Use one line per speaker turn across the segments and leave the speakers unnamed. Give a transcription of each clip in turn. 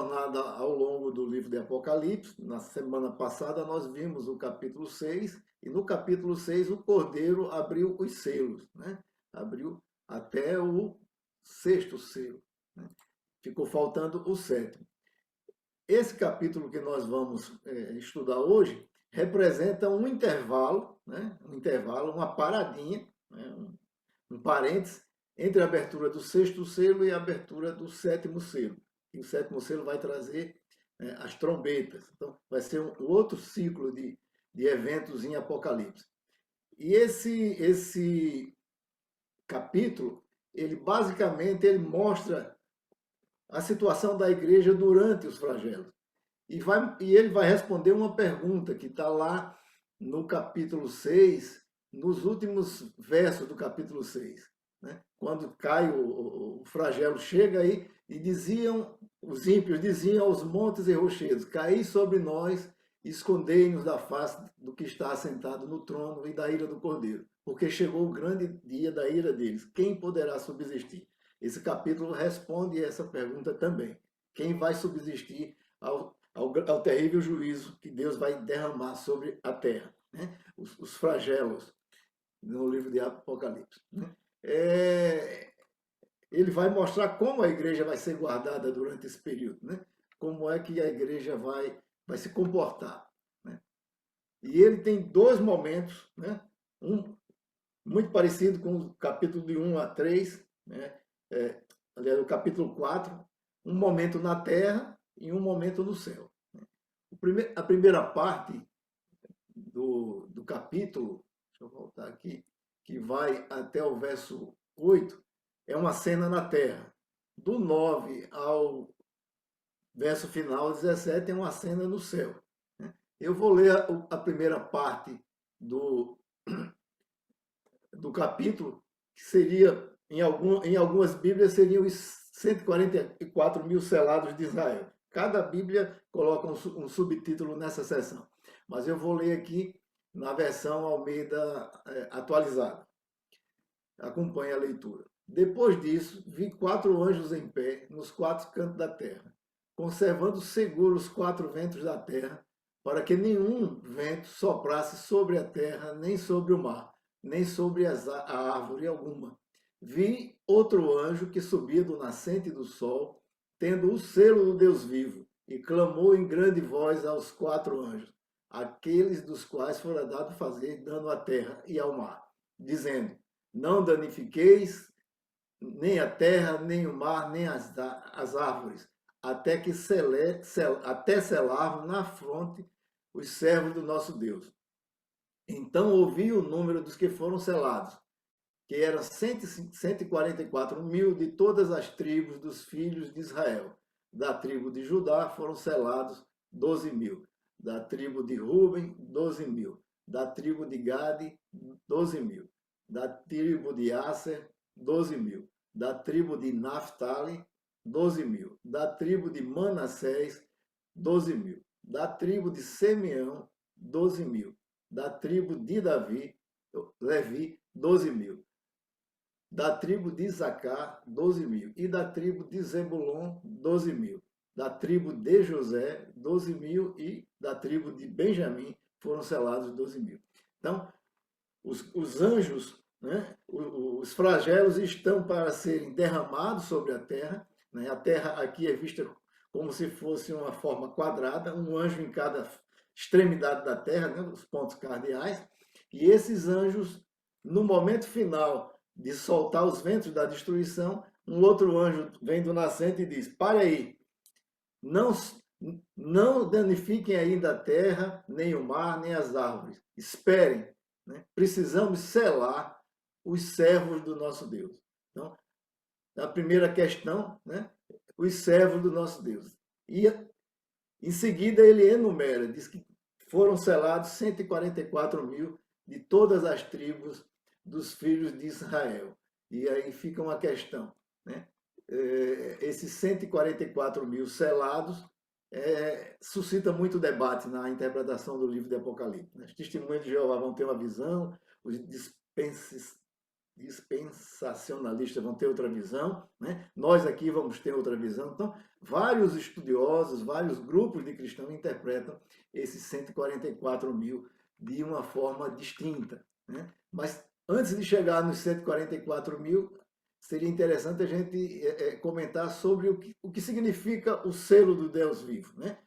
jornada ao longo do livro de Apocalipse. Na semana passada nós vimos o capítulo 6, e no capítulo 6 o Cordeiro abriu os selos, né? Abriu até o sexto selo, né? Ficou faltando o sétimo. Esse capítulo que nós vamos estudar hoje representa um intervalo, né? Um intervalo, uma paradinha, né? Um parênteses entre a abertura do sexto selo e a abertura do sétimo selo. E o sétimo selo vai trazer as trombetas. Então, vai ser um outro ciclo de eventos em Apocalipse. E esse capítulo, ele basicamente mostra a situação da igreja durante os flagelos. E ele vai responder uma pergunta que está lá no capítulo 6, nos últimos versos do capítulo 6. Né? Quando cai o flagelo, chega aí e os ímpios diziam aos montes e rochedos: caí sobre nós, escondei-nos da face do que está assentado no trono e da ira do Cordeiro, porque chegou o grande dia da ira deles. Quem poderá subsistir? Esse capítulo responde essa pergunta também. Quem vai subsistir ao terrível juízo que Deus vai derramar sobre a terra? Né? Os flagelos no livro de Apocalipse. Né? Ele vai mostrar como a igreja vai ser guardada durante esse período, né? Como é que a igreja vai se comportar. Né? E ele tem dois momentos, né? Um muito parecido com o capítulo de 1 a 3, né? Aliás, o capítulo 4, um momento na terra e um momento no céu. A primeira parte do capítulo, deixa eu voltar aqui, que vai até o verso 8, é uma cena na terra. Do 9 ao verso final, 17, é uma cena no céu. Eu vou ler a primeira parte do capítulo, que seria, em algumas Bíblias, seriam os 144 mil selados de Israel. Cada Bíblia coloca um subtítulo nessa seção. Mas eu vou ler aqui na versão Almeida atualizada. Acompanhe a leitura. Depois disso, vi 4 anjos em pé nos 4 cantos da terra, conservando seguros os 4 ventos da terra, para que nenhum vento soprasse sobre a terra, nem sobre o mar, nem sobre a árvore alguma. Vi outro anjo que subia do nascente do sol, tendo o selo do Deus vivo, e clamou em grande voz aos 4 anjos, aqueles dos quais fora dado fazer dano à terra e ao mar, dizendo: não danifiqueis nem a terra, nem o mar, nem as árvores, até selarmos na fronte os servos do nosso Deus. Então ouvi o número dos que foram selados, que eram 144 mil de todas as tribos dos filhos de Israel. Da tribo de Judá foram selados 12 mil. Da tribo de Ruben, 12 mil. Da tribo de Gade, 12 mil. Da tribo de Aser, 12 mil. Da tribo de Naphtali, 12 mil. Da tribo de Manassés, 12 mil. Da tribo de Simeão, 12 mil. Da tribo de Levi, 12 mil. Da tribo de Isacar, 12 mil. E da tribo de Zebulon, 12 mil. Da tribo de José, 12 mil. E da tribo de Benjamim foram selados 12 mil. Então, os anjos, né, os flagelos estão para serem derramados sobre a terra. Né? A terra aqui é vista como se fosse uma forma quadrada, um anjo em cada extremidade da terra, né, os pontos cardeais. E esses anjos, no momento final de soltar os ventos da destruição, um outro anjo vem do nascente e diz: pare aí, não danifiquem ainda a terra, nem o mar, nem as árvores. Esperem, né? Precisamos selar os servos do nosso Deus. Então, a primeira questão, né? Os servos do nosso Deus. E em seguida ele enumera, diz que foram selados 144 mil de todas as tribos dos filhos de Israel. E aí fica uma questão, né? Esses 144 mil selados suscita muito debate na interpretação do livro de Apocalipse. Os testemunhos de Jeová vão ter uma visão, os dispensacionalistas vão ter outra visão, né? Nós aqui vamos ter outra visão. Então, vários estudiosos, vários grupos de cristãos interpretam esses 144 mil de uma forma distinta, né? Mas antes de chegar nos 144 mil, seria interessante a gente comentar sobre o que significa o selo do Deus vivo, né?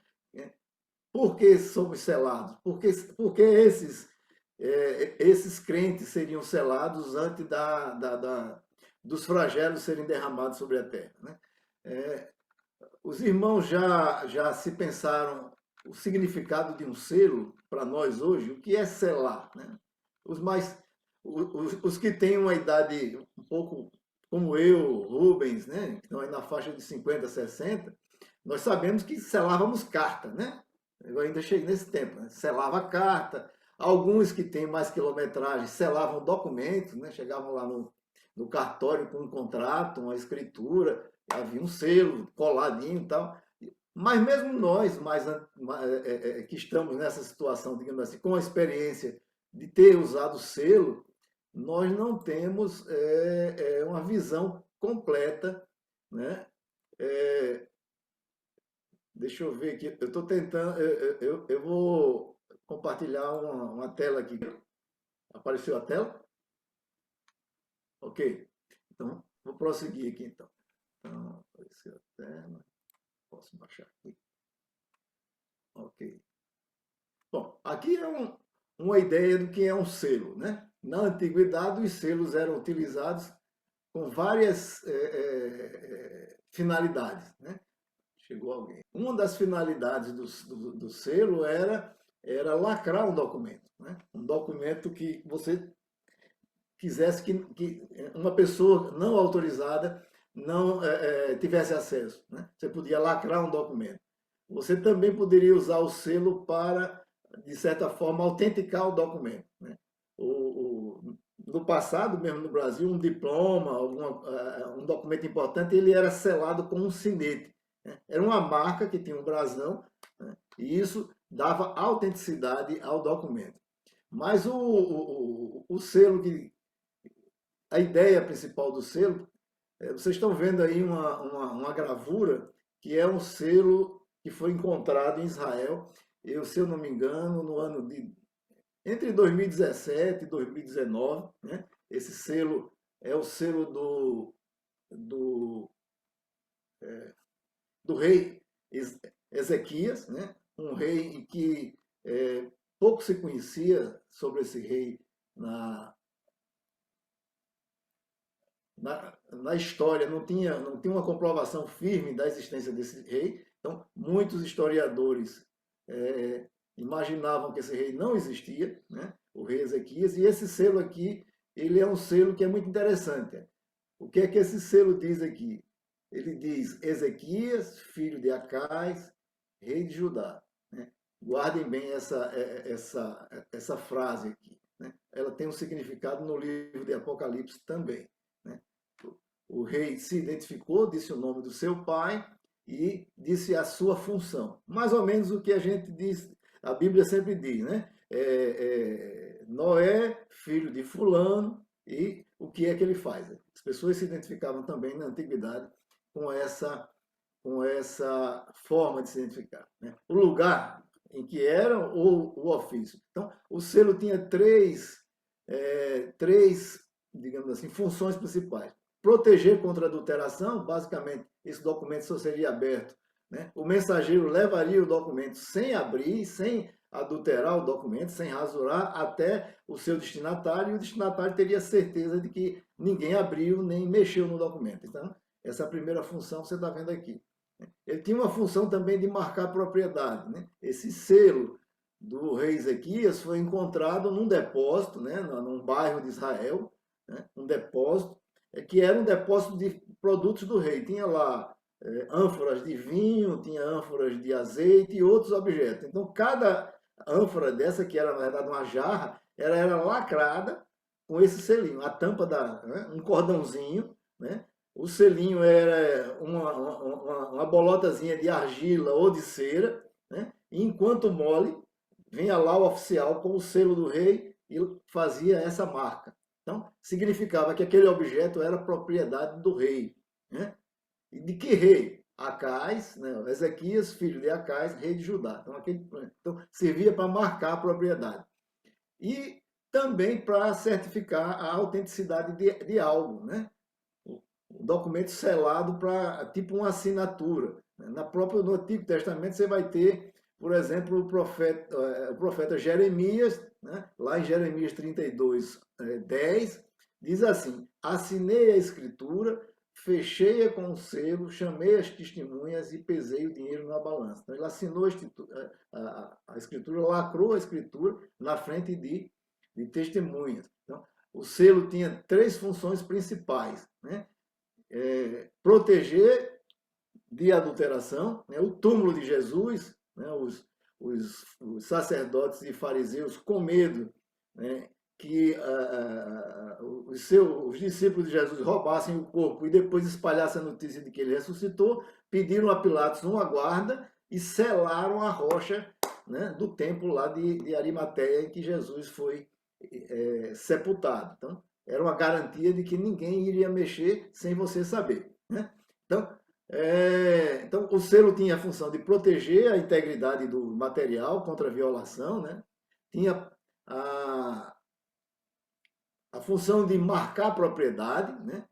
Por que somos selados? Por que esses crentes seriam selados antes dos flagelos serem derramados sobre a terra, né? Os irmãos já se pensaram o significado de um selo para nós hoje? O que é selar, né? Os que têm uma idade um pouco como eu, Rubens, né, que estão aí na faixa de 50, 60, nós sabemos que selávamos carta, né? Eu ainda cheguei nesse tempo, né? Selava carta. Alguns que têm mais quilometragem selavam documentos, né? Chegavam lá no cartório com um contrato, uma escritura, havia um selo coladinho e tal. Mas mesmo nós, que estamos nessa situação, digamos assim, com a experiência de ter usado selo, nós não temos uma visão completa, né? Deixa eu ver aqui, eu estou tentando, eu vou compartilhar uma tela aqui. Apareceu a tela? Ok. Então, vou prosseguir aqui então. Então, apareceu a tela. Posso baixar aqui. Ok. Bom, aqui é uma ideia do que é um selo, né? Na antiguidade, os selos eram utilizados com várias finalidades, né? Chegou alguém. Uma das finalidades do selo era lacrar um documento, né? Um documento que você quisesse que uma pessoa não autorizada não tivesse acesso, né? Você podia lacrar um documento. Você também poderia usar o selo para, de certa forma, autenticar o documento, né? No passado, mesmo no Brasil, um diploma, um documento importante, ele era selado com um sinete, né? Era uma marca que tinha um brasão, né? E isso dava autenticidade ao documento. Mas o selo, a ideia principal do selo, vocês estão vendo aí uma gravura que é um selo que foi encontrado em Israel, se eu não me engano, no ano entre 2017 e 2019, né? Esse selo é o selo do rei Ezequias, né? Um rei que pouco se conhecia sobre esse rei na história, não tinha uma comprovação firme da existência desse rei. Então, muitos historiadores imaginavam que esse rei não existia, né? O rei Ezequias, e esse selo aqui, ele é um selo que é muito interessante. O que é que esse selo diz aqui? Ele diz: Ezequias, filho de Acais, rei de Judá, né? Guardem bem essa frase aqui, né? Ela tem um significado no livro de Apocalipse também, né? O rei se identificou, disse o nome do seu pai e disse a sua função. Mais ou menos o que a gente diz, a Bíblia sempre diz, né? Noé, filho de fulano, e o que é que ele faz? As pessoas se identificavam também na antiguidade com essa forma de se identificar, né? O lugar em que era o ofício. Então, o selo tinha três, digamos assim, funções principais. Proteger contra adulteração, basicamente, esse documento só seria aberto, né? O mensageiro levaria o documento sem abrir, sem adulterar o documento, sem rasurar, até o seu destinatário, e o destinatário teria certeza de que ninguém abriu nem mexeu no documento. Então, essa é a primeira função que você está vendo aqui. Ele tinha uma função também de marcar propriedade, né? Esse selo do rei Ezequias foi encontrado num depósito, né? Num bairro de Israel, né? Um depósito que era um depósito de produtos do rei. Tinha lá ânforas de vinho, tinha ânforas de azeite e outros objetos. Então, cada ânfora dessa, que era na verdade uma jarra, ela era lacrada com esse selinho. A tampa um cordãozinho, né? O selinho era uma bolotazinha de argila ou de cera, né? E enquanto mole, vinha lá o oficial com o selo do rei e fazia essa marca. Então, significava que aquele objeto era propriedade do rei, né? E de que rei? Acais, né? Ezequias, filho de Acais, rei de Judá. Então servia para marcar a propriedade. E também para certificar a autenticidade de algo, né? Um documento selado para tipo uma assinatura. No Antigo Testamento você vai ter, por exemplo, o profeta Jeremias, né? Lá em Jeremias 32, 10, diz assim: assinei a escritura, fechei-a com o selo, chamei as testemunhas e pesei o dinheiro na balança. Então ele assinou a escritura, lacrou a escritura na frente de testemunhas. Então, o selo tinha 3 funções principais, né? Proteger de adulteração, né? O túmulo de Jesus, né? Os sacerdotes e fariseus com medo, né? Que os discípulos de Jesus roubassem o corpo e depois espalhassem a notícia de que ele ressuscitou, pediram a Pilatos uma guarda e selaram a rocha, né? Do templo lá de Arimateia em que Jesus foi sepultado. Então, era uma garantia de que ninguém iria mexer sem você saber, né? Então, o selo tinha a função de proteger a integridade do material contra a violação, né? Tinha a função de marcar a propriedade, né?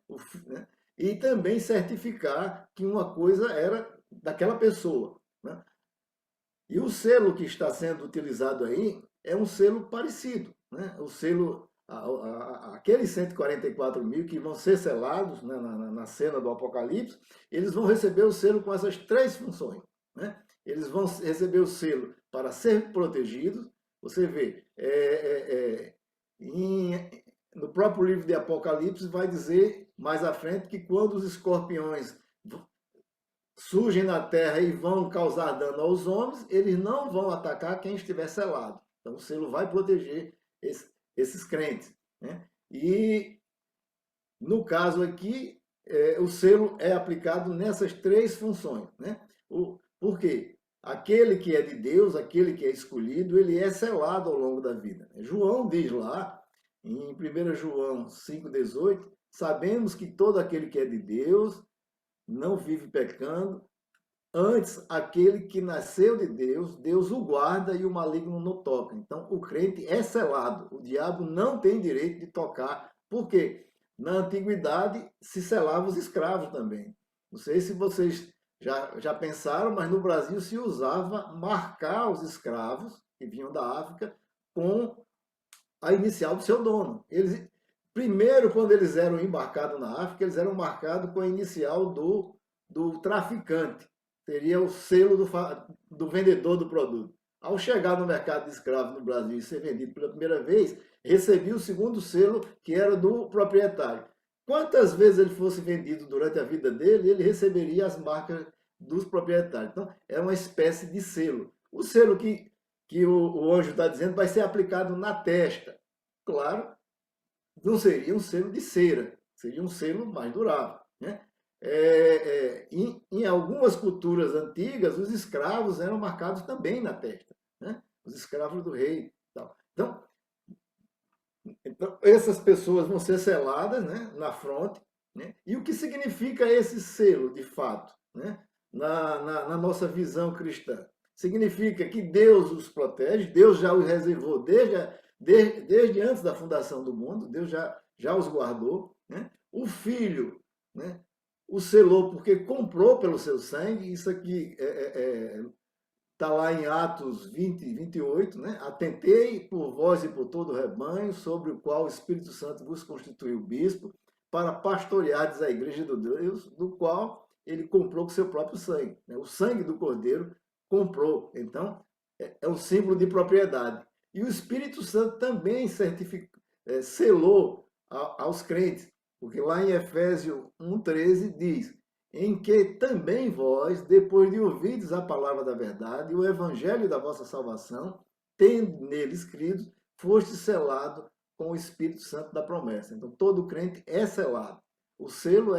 E também certificar que uma coisa era daquela pessoa, né? E o selo que está sendo utilizado aí é um selo parecido, né? O selo, aqueles 144 mil que vão ser selados, né, na cena do Apocalipse, eles vão receber o selo com essas 3 funções, né? Eles vão receber o selo para ser protegidos. Você vê, no próprio livro de Apocalipse vai dizer mais à frente que quando os escorpiões surgem na terra e vão causar dano aos homens, eles não vão atacar quem estiver selado. Então o selo vai proteger esses crentes, né? E no caso aqui, o selo é aplicado nessas 3 funções, né? Por quê? Aquele que é de Deus, aquele que é escolhido, ele é selado ao longo da vida. João diz lá, em 1 João 5,18, sabemos que todo aquele que é de Deus não vive pecando, antes aquele que nasceu de Deus, Deus o guarda e o maligno não toca. Então o crente é selado, o diabo não tem direito de tocar, porque na antiguidade se selava os escravos também. Não sei se vocês já pensaram, mas no Brasil se usava marcar os escravos que vinham da África com a inicial do seu dono. Primeiro, quando eles eram embarcados na África, eles eram marcados com a inicial do traficante. Seria o selo do vendedor do produto. Ao chegar no mercado de escravos no Brasil e ser vendido pela primeira vez, recebia o segundo selo, que era do proprietário. Quantas vezes ele fosse vendido durante a vida dele, ele receberia as marcas dos proprietários. Então, é uma espécie de selo. O selo que o anjo está dizendo vai ser aplicado na testa. Claro, não seria um selo de cera, seria um selo mais durável, né? Em algumas culturas antigas, os escravos eram marcados também na testa, né? Os escravos do rei. Então, essas pessoas vão ser seladas, né, na fronte, né? E o que significa esse selo, de fato, né? Na nossa visão cristã? Significa que Deus os protege, Deus já os reservou desde antes da fundação do mundo, Deus já os guardou, né? O Filho, né, o selou porque comprou pelo seu sangue. Isso aqui está lá em Atos 20, 28, né? Atentei por vós e por todo o rebanho, sobre o qual o Espírito Santo vos constituiu bispo, para pastoreardes a igreja do Deus, do qual ele comprou com seu próprio sangue, né? O sangue do Cordeiro comprou. Então, é um símbolo de propriedade. E o Espírito Santo também selou aos crentes, porque lá em Efésios 1,13 diz: em que também vós, depois de ouvides a palavra da verdade, o evangelho da vossa salvação, tendo nele escrito, foste selado com o Espírito Santo da promessa. Então, todo crente é selado. O selo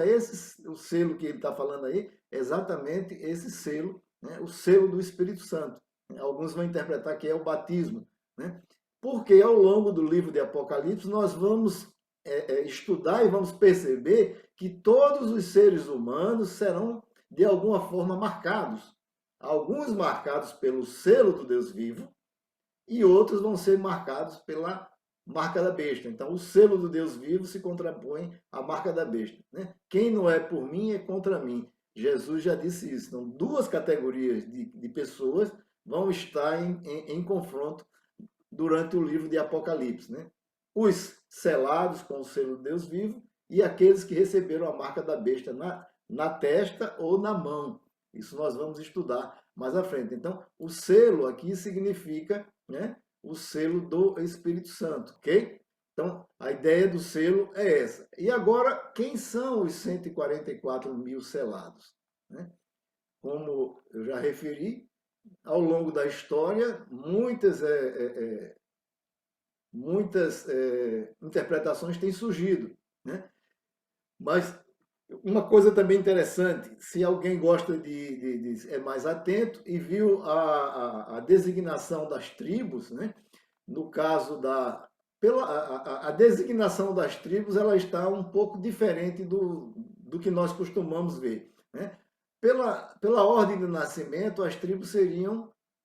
o selo que ele está falando aí, é exatamente esse selo, né? O selo do Espírito Santo. Alguns vão interpretar que é o batismo, né? Porque ao longo do livro de Apocalipse nós vamos estudar e vamos perceber que todos os seres humanos serão de alguma forma marcados. Alguns marcados pelo selo do Deus vivo e outros vão ser marcados pela marca da besta. Então, o selo do Deus vivo se contrapõe à marca da besta, né? Quem não é por mim é contra mim. Jesus já disse isso. Então, duas categorias de pessoas vão estar em confronto durante o livro de Apocalipse, né? Os selados com o selo do Deus vivo e aqueles que receberam a marca da besta na testa ou na mão. Isso nós vamos estudar mais à frente. Então, o selo aqui significa, né, o selo do Espírito Santo, ok? Então, a ideia do selo é essa. E agora, quem são os 144 mil selados? Né? Como eu já referi, ao longo da história, muitas interpretações têm surgido, né? Mas uma coisa também interessante, se alguém gosta é mais atento e viu a designação das tribos, né? No caso a designação das tribos, ela está um pouco diferente do que nós costumamos ver, né? Pela ordem do nascimento, as tribos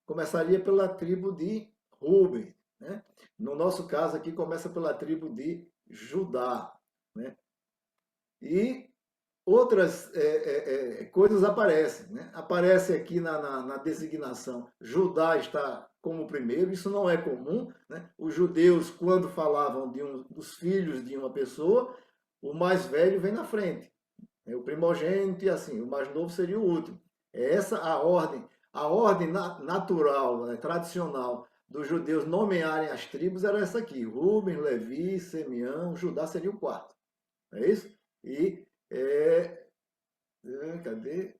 começaria pela tribo de Rubem, né? No nosso caso aqui, começa pela tribo de Judá, né? E outras coisas aparecem, né? Aparece aqui na designação, Judá está como primeiro, isso não é comum, né? Os judeus, quando falavam dos filhos de uma pessoa, o mais velho vem na frente, é o primogênito e assim, o mais novo seria o último. É essa a ordem natural, né, tradicional dos judeus nomearem as tribos era essa aqui, Rubem, Levi, Simeão, Judá seria o quarto, é isso? E cadê?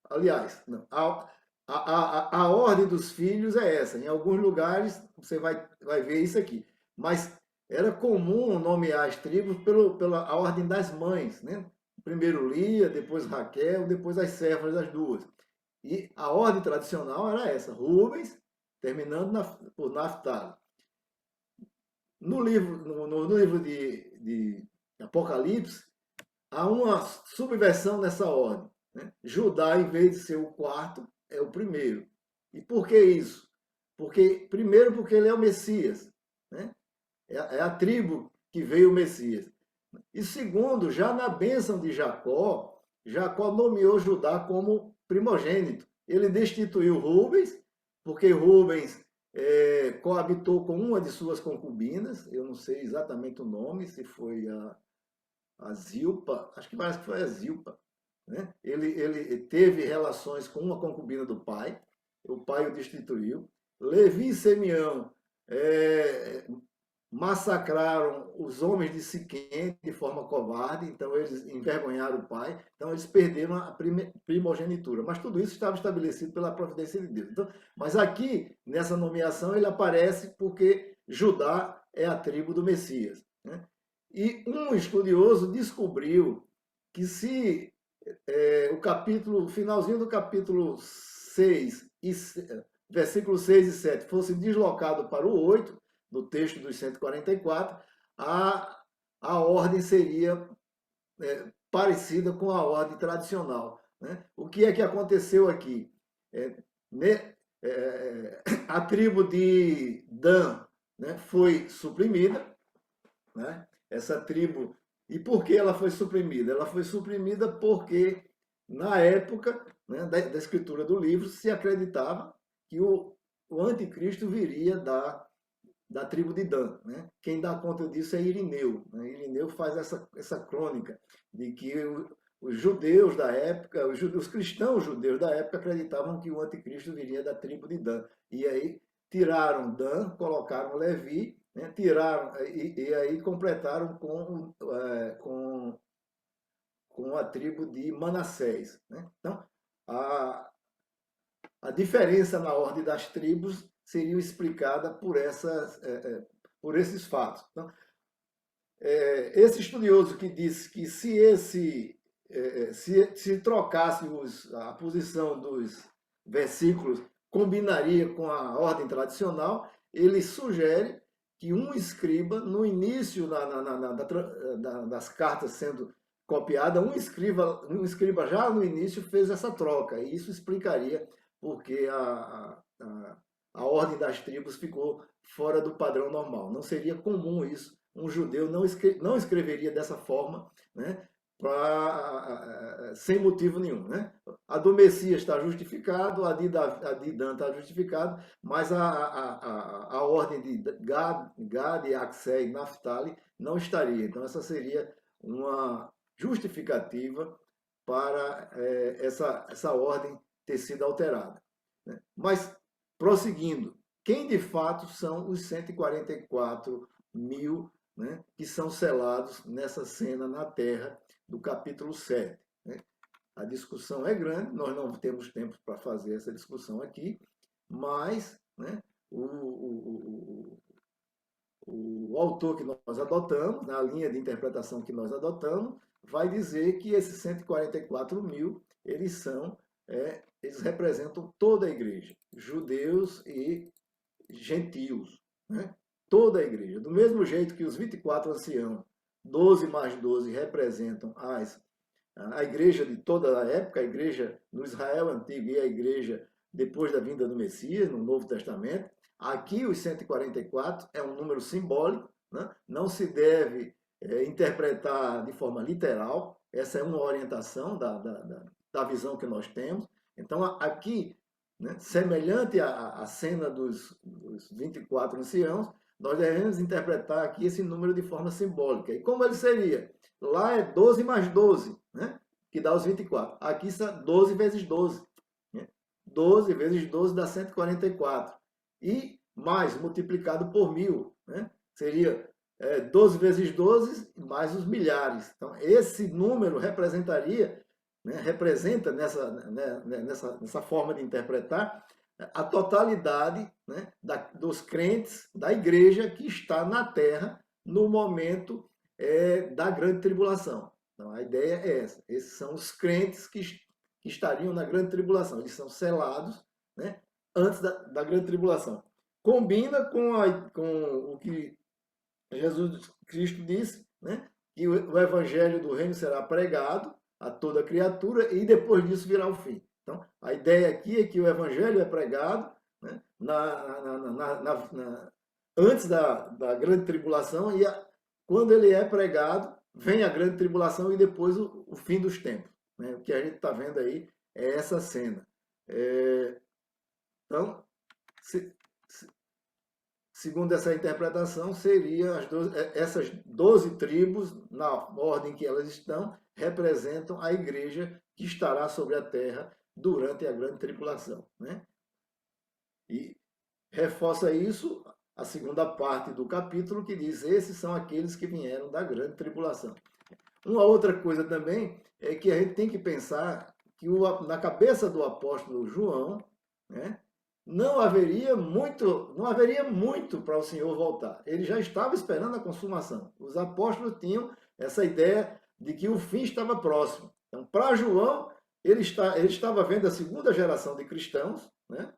Aliás, não, a ordem dos filhos é essa. Em alguns lugares você vai ver isso aqui. Mas era comum nomear as tribos pela ordem das mães, né? Primeiro Lia, depois Raquel, depois as servas das duas. E a ordem tradicional era essa: Rubens, terminando por Naftali. No livro de Apocalipse, há uma subversão nessa ordem, né? Judá, em vez de ser o quarto, é o primeiro. E por que isso? Primeiro, porque ele é o Messias, né? É a tribo que veio o Messias. E segundo, já na bênção de Jacó, Jacó nomeou Judá como primogênito. Ele destituiu Rubens, porque Rubens coabitou com uma de suas concubinas, eu não sei exatamente o nome, se foi a Zilpa, acho que parece que foi a Zilpa, né? Ele teve relações com uma concubina do pai, o pai o destituiu. Levi e Simeão massacraram os homens de Siquém de forma covarde, então eles envergonharam o pai, então eles perderam a primogenitura. Mas tudo isso estava estabelecido pela providência de Deus. Então, mas aqui, nessa nomeação, ele aparece porque Judá é a tribo do Messias, né? E um estudioso descobriu que se o finalzinho do capítulo 6, versículos 6 e 7, fosse deslocado para o 8, no texto dos 144, a ordem seria parecida com a ordem tradicional, né? O que é que aconteceu aqui? A tribo de Dan, né, foi suprimida, né? Essa tribo. E por que ela foi suprimida? Ela foi suprimida porque, na época, né, da escritura do livro, se acreditava que o anticristo viria da tribo de Dan, né? Quem dá conta disso é Irineu, né? Irineu faz essa crônica de que os judeus da época, os cristãos judeus da época acreditavam que o anticristo viria da tribo de Dan. E aí tiraram Dan, colocaram Levi, né? Tiraram e aí completaram com a tribo de Manassés, né? Então, a diferença na ordem das tribos seria explicada por esses fatos. Então, esse estudioso que disse que se trocasse a posição dos versículos combinaria com a ordem tradicional, ele sugere que um escriba, no início das cartas sendo copiada, um escriba já no início fez essa troca, e isso explicaria porque a ordem das tribos ficou fora do padrão normal. Não seria comum isso, um judeu não escreveria dessa forma, né, sem motivo nenhum. Né? A do Messias está justificado, a de Dan está justificado, mas a ordem de Gad, Axé e Naphtali não estaria. Então, essa seria uma justificativa para essa ordem ter sido alterada. Né? Mas, prosseguindo, quem de fato são os 144 mil, né, que são selados nessa cena na terra do capítulo 7? Né? A discussão é grande, nós não temos tempo para fazer essa discussão aqui, mas, né, o autor que nós adotamos, na linha de interpretação que nós adotamos, vai dizer que esses 144 mil, eles representam toda a igreja, judeus e gentios, né? Toda a igreja. Do mesmo jeito que os 24 anciãos, 12 mais 12, representam a igreja de toda a época, a igreja no Israel antigo e a igreja depois da vinda do Messias, no Novo Testamento. Aqui, os 144 é um número simbólico, né? Não se deve interpretar de forma literal, essa é uma orientação da visão que nós temos. Então, aqui, né, semelhante à cena dos 24 anciãos, nós devemos interpretar aqui esse número de forma simbólica. E como ele seria? Lá é 12 mais 12, né, que dá os 24. Aqui são 12 vezes 12. 12 vezes 12 dá 144. E mais multiplicado por 1000. Né? Seria 12 vezes 12 mais os milhares. Então, esse número representaria, né, representa nessa forma de interpretar a totalidade, né, dos crentes da igreja que está na terra no momento da grande tribulação. Então, a ideia é essa. Esses são os crentes que estariam na grande tribulação. Eles são selados, né, antes da grande tribulação. Combina com o que Jesus Cristo disse, né, que o evangelho do reino será pregado a toda criatura e depois disso virá o fim. Então, a ideia aqui é que o evangelho é pregado, né, antes da grande tribulação, e quando ele é pregado, vem a grande tribulação e depois o fim dos tempos. Né? O que a gente está vendo aí é essa cena. Então, segundo essa interpretação, seriam essas 12 tribos, na ordem que elas estão, representam a igreja que estará sobre a terra durante a grande tribulação. Né? E reforça isso a segunda parte do capítulo, que diz: esses são aqueles que vieram da grande tribulação. Uma outra coisa também é que a gente tem que pensar que na cabeça do apóstolo João, né, não haveria muito para o Senhor voltar. Ele já estava esperando a consumação. Os apóstolos tinham essa ideia de que o fim estava próximo. Então, para João, ele estava vendo a segunda geração de cristãos, né?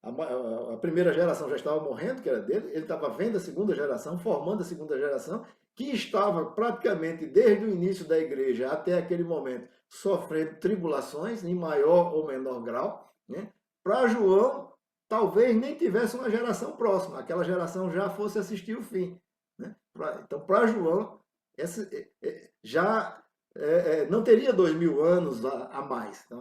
A primeira geração já estava morrendo, que era dele, ele estava vendo a segunda geração, formando a segunda geração, que estava praticamente desde o início da igreja até aquele momento sofrendo tribulações, em maior ou menor grau. Né? Para João, talvez nem tivesse uma geração próxima, aquela geração já fosse assistir o fim. Né? Então, para João, já não teria 2000 anos a mais. Então,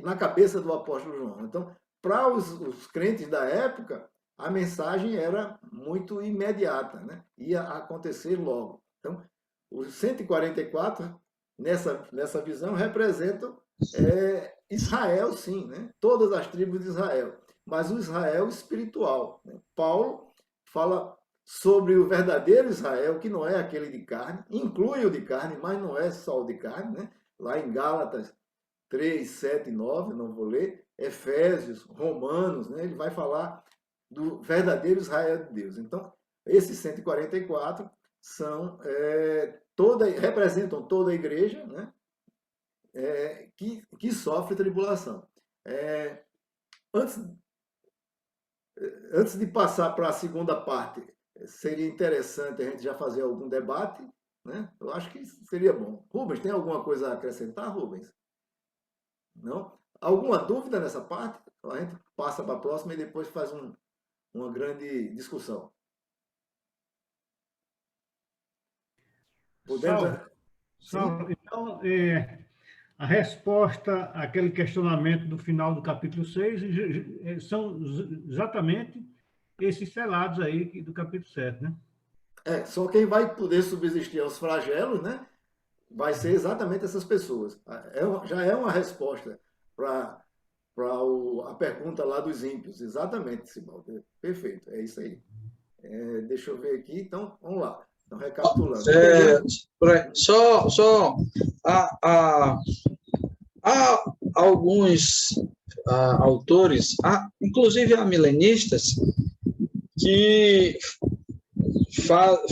na cabeça do apóstolo João. Então, para os crentes da época, a mensagem era muito imediata, né? Ia acontecer logo. Então, os 144, nessa visão, representam Israel, sim, né? Todas as tribos de Israel, mas o Israel espiritual. Né? Paulo fala sobre o verdadeiro Israel, que não é aquele de carne, inclui o de carne, mas não é só o de carne. Né? Lá em Gálatas 3, 7 e 9, não vou ler, Efésios, Romanos, né? Ele vai falar do verdadeiro Israel de Deus. Então, esses 144 representam toda a igreja, né? Que sofre tribulação. Antes de passar para a segunda parte, seria interessante a gente já fazer algum debate né? Eu acho que seria bom. Rubens, tem alguma coisa a acrescentar, Rubens? Não? Alguma dúvida nessa parte? A gente passa para a próxima e depois faz uma grande discussão. Podemos?
Saulo,
Sim?
Saulo, então, a resposta àquele questionamento do final do capítulo 6 são exatamente esses selados aí do capítulo 7, né?
Só quem vai poder subsistir aos flagelos, né? Vai ser exatamente essas pessoas. Já é uma resposta para a pergunta lá dos ímpios. Exatamente, Sibaldo. Perfeito, é isso aí. Deixa eu ver aqui, então, vamos lá. Então, recapitulando. Entendemos?
Só há alguns autores, inclusive há milenistas, que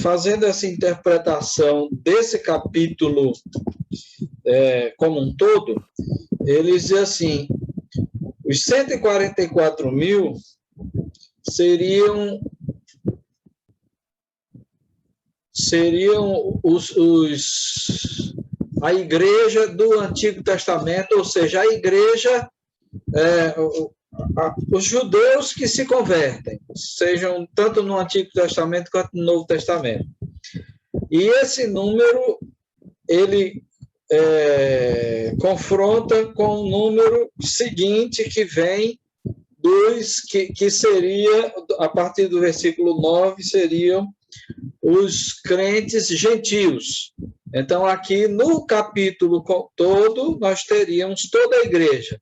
fazendo essa interpretação desse capítulo como um todo, eles dizem assim, os 144 mil seriam a igreja do Antigo Testamento, ou seja, a igreja, os judeus que se convertem, sejam tanto no Antigo Testamento quanto no Novo Testamento. E esse número, ele confronta com o número seguinte que vem que seria, a partir do versículo 9, seriam os crentes gentios. Então, aqui no capítulo todo, nós teríamos toda a igreja.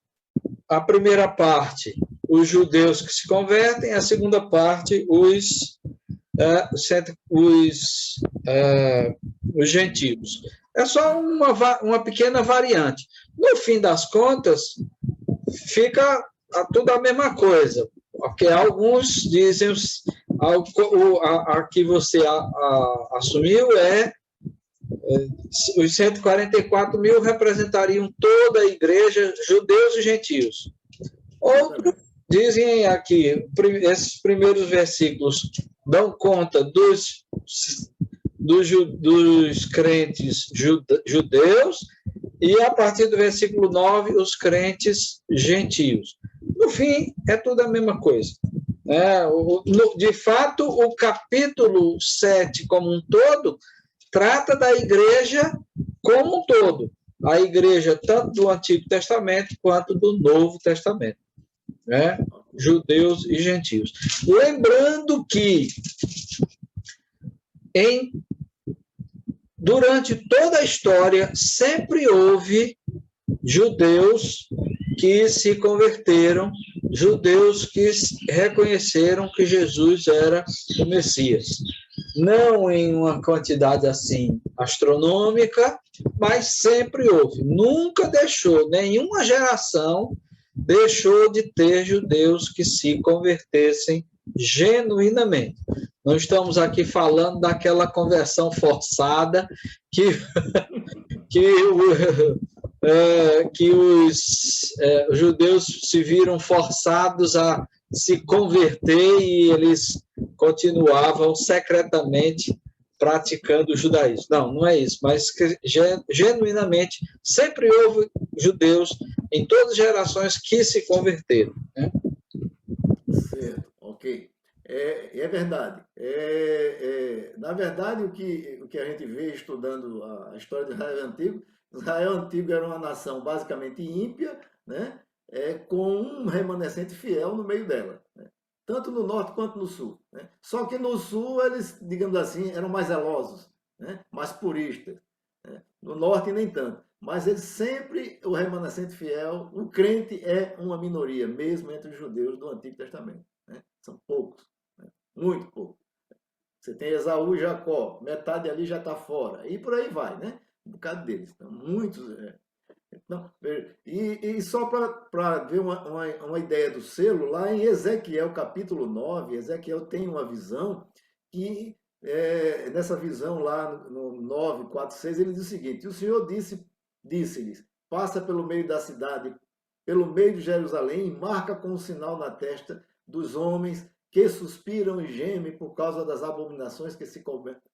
A primeira parte, os judeus que se convertem, a segunda parte, os gentios. É só uma pequena variante. No fim das contas, fica tudo a mesma coisa, porque alguns dizem, a que você assumiu os 144 mil representariam toda a igreja, judeus e gentios. Outros dizem aqui, esses primeiros versículos dão conta dos crentes judeus e, a partir do versículo 9, os crentes gentios. No fim, é tudo a mesma coisa. De fato, o capítulo 7 como um todo trata da igreja como um todo. A igreja tanto do Antigo Testamento quanto do Novo Testamento. Judeus e gentios. Lembrando que durante toda a história sempre houve judeus que se converteram, judeus que reconheceram que Jesus era o Messias. Não em uma quantidade assim astronômica, mas sempre houve. Nunca nenhuma geração deixou de ter judeus que se convertessem genuinamente. Não estamos aqui falando daquela conversão forçada que os judeus se viram forçados a se converter e eles continuavam secretamente praticando o judaísmo. Não é isso, mas que, genuinamente sempre houve judeus em todas as gerações que se converteram.
Certo, ok. É verdade. Na verdade, o que a gente vê estudando a história do Israel Antigo era uma nação basicamente ímpia, né? Com um remanescente fiel no meio dela, né? Tanto no norte quanto no sul, né? Só que no sul eles, digamos assim, eram mais zelosos, né? Mais puristas, né? No norte nem tanto. Mas eles sempre, o remanescente fiel, o crente é uma minoria, mesmo entre os judeus do Antigo Testamento, né? São poucos, né? Muito poucos. Você tem Esaú e Jacó, metade ali já está fora, e por aí vai, né? Um bocado deles. Então, muitos. Não, e só para ver uma ideia do selo, lá em Ezequiel capítulo 9, Ezequiel tem uma visão que, nessa visão lá no 9, 4, 6, ele diz o seguinte: o Senhor disse-lhes, passa pelo meio da cidade, pelo meio de Jerusalém, e marca com um sinal na testa dos homens que suspiram e gemem por causa das abominações que se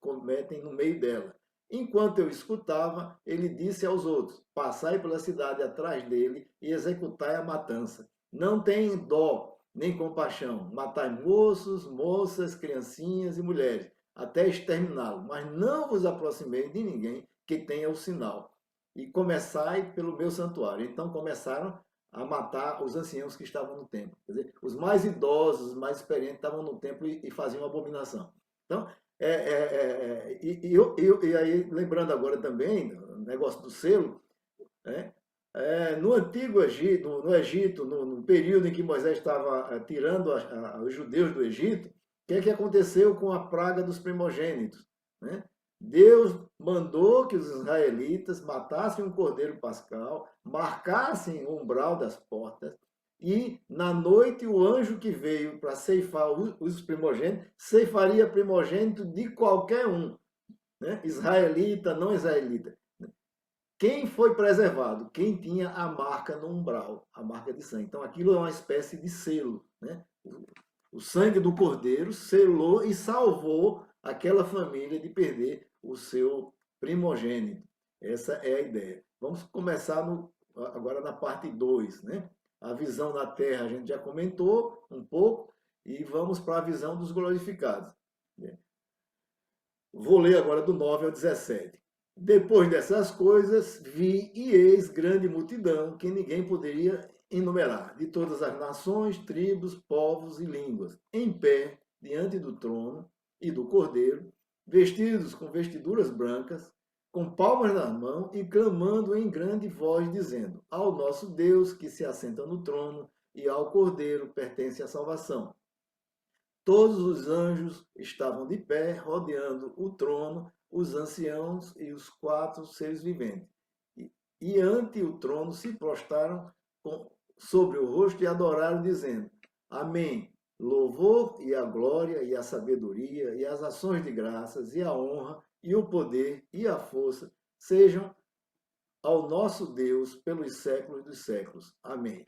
cometem no meio dela. Enquanto eu escutava, ele disse aos outros: passai pela cidade atrás dele e executai a matança. Não tem dó nem compaixão. Matai moços, moças, criancinhas e mulheres, até exterminá-lo. Mas não vos aproximeis de ninguém que tenha o sinal. E começai pelo meu santuário. Então começaram a matar os anciãos que estavam no templo. Quer dizer, os mais idosos, os mais experientes estavam no templo e faziam abominação. Então, e aí, lembrando agora também, o negócio do selo, né? No antigo Egito, no Egito, no período em que Moisés estava tirando os judeus do Egito, o que é que aconteceu com a praga dos primogênitos? Né? Deus mandou que os israelitas matassem um cordeiro pascal, marcassem o umbral das portas, e na noite o anjo que veio para ceifar os primogênitos, ceifaria primogênito de qualquer um, né? Israelita, não israelita. Quem foi preservado? Quem tinha a marca no umbral, a marca de sangue. Então aquilo é uma espécie de selo, né? O sangue do cordeiro selou e salvou aquela família de perder o seu primogênito. Essa é a ideia. Vamos começar agora na parte 2, né? A visão na terra a gente já comentou um pouco, e vamos para a visão dos glorificados. Vou ler agora do 9 ao 17. Depois dessas coisas, vi e eis grande multidão que ninguém poderia enumerar, de todas as nações, tribos, povos e línguas, em pé diante do trono e do Cordeiro, vestidos com vestiduras brancas, com palmas nas mãos e clamando em grande voz, dizendo: ao nosso Deus que se assenta no trono e ao Cordeiro pertence a salvação. Todos os anjos estavam de pé, rodeando o trono, os anciãos e os 4 seres viventes. E ante o trono se prostraram sobre o rosto e adoraram, dizendo: amém. Louvor e a glória e a sabedoria e as ações de graças e a honra e o poder e a força sejam ao nosso Deus pelos séculos dos séculos. Amém.